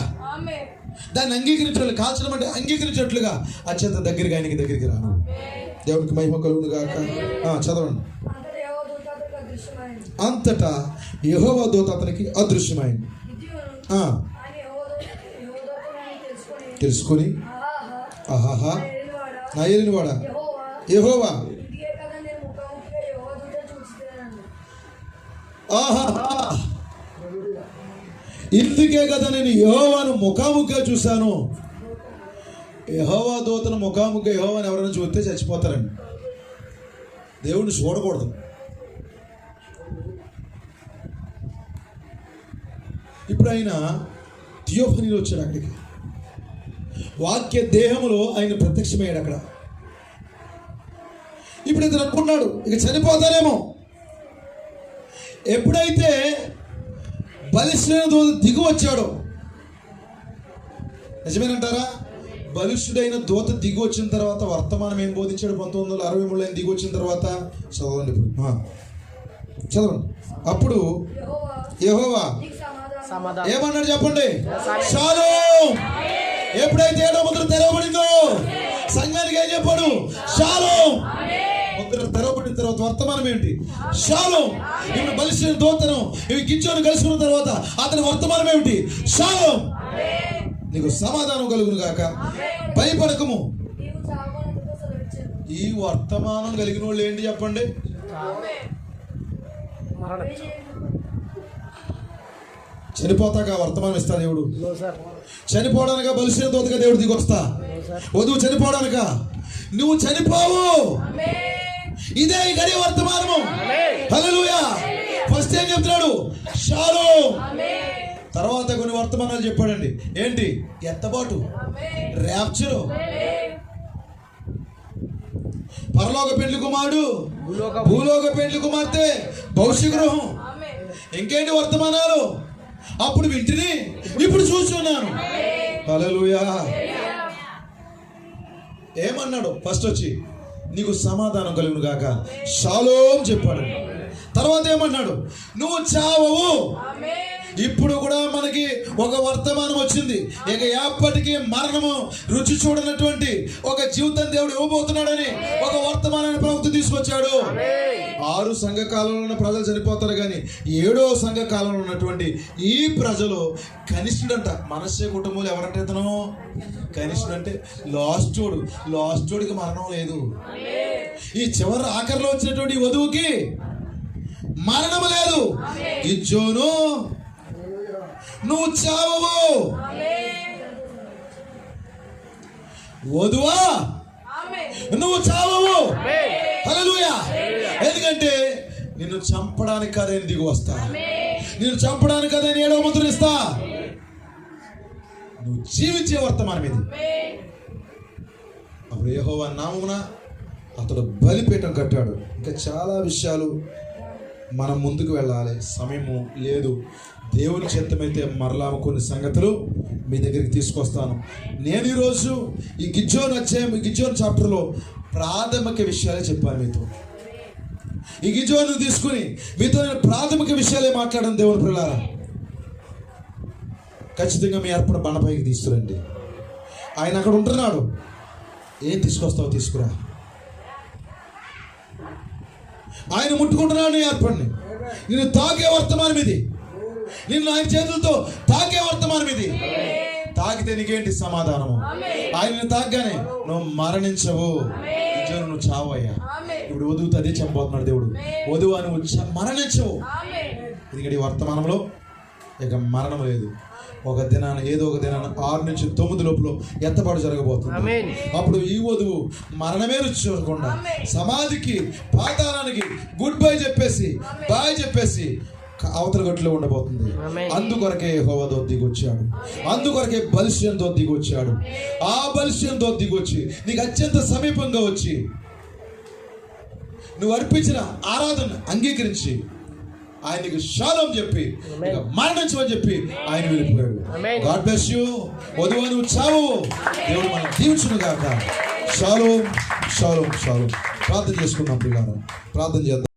దాన్ని అంగీకరించాలి. కాల్చడం అంటే అంగీకరించినట్లుగా అత్యంత దగ్గరగా ఆయనకి దగ్గరికి రాను. దేవునికి మహిమ కలుగును గాక. చదవండి. అంతటా యెహోవా దూత అతనికి అదృశ్యమైంది. తెలుసుకొని ఆహాహా నా ఏలినవాడా యెహోవా, ఆహాహా ఇందుకే కదా నేను యెహోవాను ముఖాముఖిగా చూశాను. యెహోవా దూతను ముఖాముఖిగా యెహోవాను ఎవరైనా చూస్తే చచ్చిపోతారండి. దేవుడిని చూడకూడదు. ఇప్పుడు ఆయన థియోఫనీలో వచ్చాడు అక్కడికి. వాక్య దేహములో ఆయన ప్రత్యక్షమయ్యాడు అక్కడ. ఇప్పుడు ఇతను అనుకున్నాడు ఇక చనిపోతానేమో. ఎప్పుడైతే బలిష్ఠుడైన దూత దిగు వచ్చాడో, నిజమేనంటారా? బలిష్ఠుడైన దూత దిగి వచ్చిన తర్వాత వర్తమానం ఏం బోధించాడు? 1963 ఆయన దిగి వచ్చిన తర్వాత చదవండి. ఇప్పుడు చదవండి. అప్పుడు యెహోవా ఏమన్నాడు చెప్పండి? షాలోమ్. ఎప్పుడైతే 7వ ముద్ర తెరవబడిందో సంఘానికి ఏం చెప్పాడు? షాలోమ్. ముద్ర తెరవబడిన తర్వాత వర్తమానం ఏంటి? షాలోమ్. ఇప్పుడు బలిష్ఠుడైన దూతను ఇవి గిజ్జోను కలుసుకున్న తర్వాత అతని వర్తమానం ఏమిటి? షాలోమ్. నీకు సమాధానం కలుగును గాక, భయపడకము. ఈ వర్తమానం కలిగిన వాళ్ళు ఏంటి చెప్పండి? చనిపోతాక వర్తమానం ఇస్తా దేవుడు. చనిపోవడానిక బలిష్ఠుడైన దూతగా దేవుడు దిగి వస్తా. వధువు చనిపోవడానిక? నువ్వు చనిపోవు. ఇదే ఈ గడి వర్తమానము. హల్లెలూయా. ఫస్ట్ ఏం చెప్తున్నాడు? షాలోమ్. తర్వాత కొన్ని వర్తమానాలు చెప్పాడండి. ఏంటి? ఎత్తబాటు, ర్యాప్చరు, పరలోక పెండ్లి కుమారుడు, భూలోక పెండ్లి కుమార్తె, భవిష్య గృహం. ఇంకేంటి వర్తమానాలు? అప్పుడు వింటిని, ఇప్పుడు చూస్తున్నాను. హల్లెలూయా. ఏమన్నాడు? ఫస్ట్ వచ్చి నీకు సమాధానం కలుగును గాక, షాలోమ్ చెప్పాడు. తర్వాత ఏమన్నాడు? నువ్వు చావవు. ఇప్పుడు కూడా మనకి ఒక వర్తమానం వచ్చింది. ఇక ఎప్పటికీ మరణము రుచి చూడనటువంటి ఒక జీవితం దేవుడు ఇవ్వబోతున్నాడని ఒక వర్తమానాన్ని ప్రవక్త తీసుకొచ్చాడు. 6 సంఘకాలంలో ఉన్న ప్రజలు చనిపోతారు, కానీ 7వ సంఘకాలంలో ఉన్నటువంటి ఈ ప్రజలు కనిష్ఠుడంట. మనస్సే కుటుంబంలో ఎవరంటే ఇతను కనిష్ఠుడు అంటే లాస్టోడికి మరణం లేదు. ఈ చివరి ఆఖరిలో వచ్చినటువంటి వధువుకి మరణం లేదు. గిజ్జోను నువ్వు చావవు. వధువా నువ్వు చావవు. హల్లెలూయా. ఎందుకంటే నిన్ను చంపడానికి కదా దిగి వస్తా. నిన్ను చంపడానికి కదా 7వ ముద్ర ఇస్తా. నువ్వు జీవించే వర్తమానం ఇది. అప్పుడు యెహోవా నామమున అతడు బలిపీఠం కట్టాడు. ఇంకా చాలా విషయాలు మనం ముందుకు వెళ్ళాలి, సమయము లేదు. దేవుని చిత్తమైతే మరలా కొన్ని సంగతులు మీ దగ్గరికి తీసుకొస్తాను. నేను ఈరోజు ఈ గిజ్జోను చాప్టర్లో ప్రాథమిక విషయాలే చెప్పాను మీతో. ఈ గిజ్జోను తీసుకుని మీతో నేను ప్రాథమిక విషయాలే మాట్లాడాను. దేవుని పిల్లారా, ఖచ్చితంగా మీ అర్పణ బండపైకి తీసుకురండి. ఆయన అక్కడ ఉంటున్నాడు. ఏం తీసుకొస్తావు తీసుకురా. ఆయన ముట్టుకుంటున్నాడు నీ అర్పణని. నిన్ను తాకే వర్తమానం ఇది. నిన్ను ఆయన చేతులతో తాకే వర్తమానం ఇది. తాకితే నీకేంటి సమాధానము? ఆయనను తాకగానే నువ్వు మరణించవు, నువ్వు చావయ్యా. ఇప్పుడు వధువుతో అదే చెప్పబోతున్నాడు దేవుడు. వధువు నువ్వు మరణించవు. ఎందుకంటే ఈ వర్తమానంలో ఇక మరణం లేదు. ఒక దినాన ఏదో ఒక దినాన 6 నుంచి 9 లోపల ఎత్తపాటు జరగబోతుంది. అప్పుడు ఈ వధువు మరణమే రుచి చూడకుండా సమాధికి, పాతాళానికి గుడ్ బై చెప్పేసి, బాయ్ చెప్పేసి అవతల గట్టులో ఉండబోతుంది. ఆమేన్. అందుకొరకే యెహోవా దూత దిగొచ్చాడు, అందుకొరకే బలిష్యం దూత దిగొచ్చాడు. ఆ బలిష్యం దూత దిగొచ్చి నీకు అత్యంత సమీపంగా వచ్చి నువ్వు అర్పించిన ఆరాధన అంగీకరించి ఆయనకి షాలోం చెప్పి ఇక మరణించమని చెప్పి ఆయన వెళ్ళిపోయాడు. ఆమేన్. God bless you. వధువు నువ్వు చావు, దేవుడు మనం దీవించును గాక. షాలోం షాలోం షాలోం. ప్రార్థన చేసుకున్నాం పిల్లలు, ప్రార్థన చేద్దాం.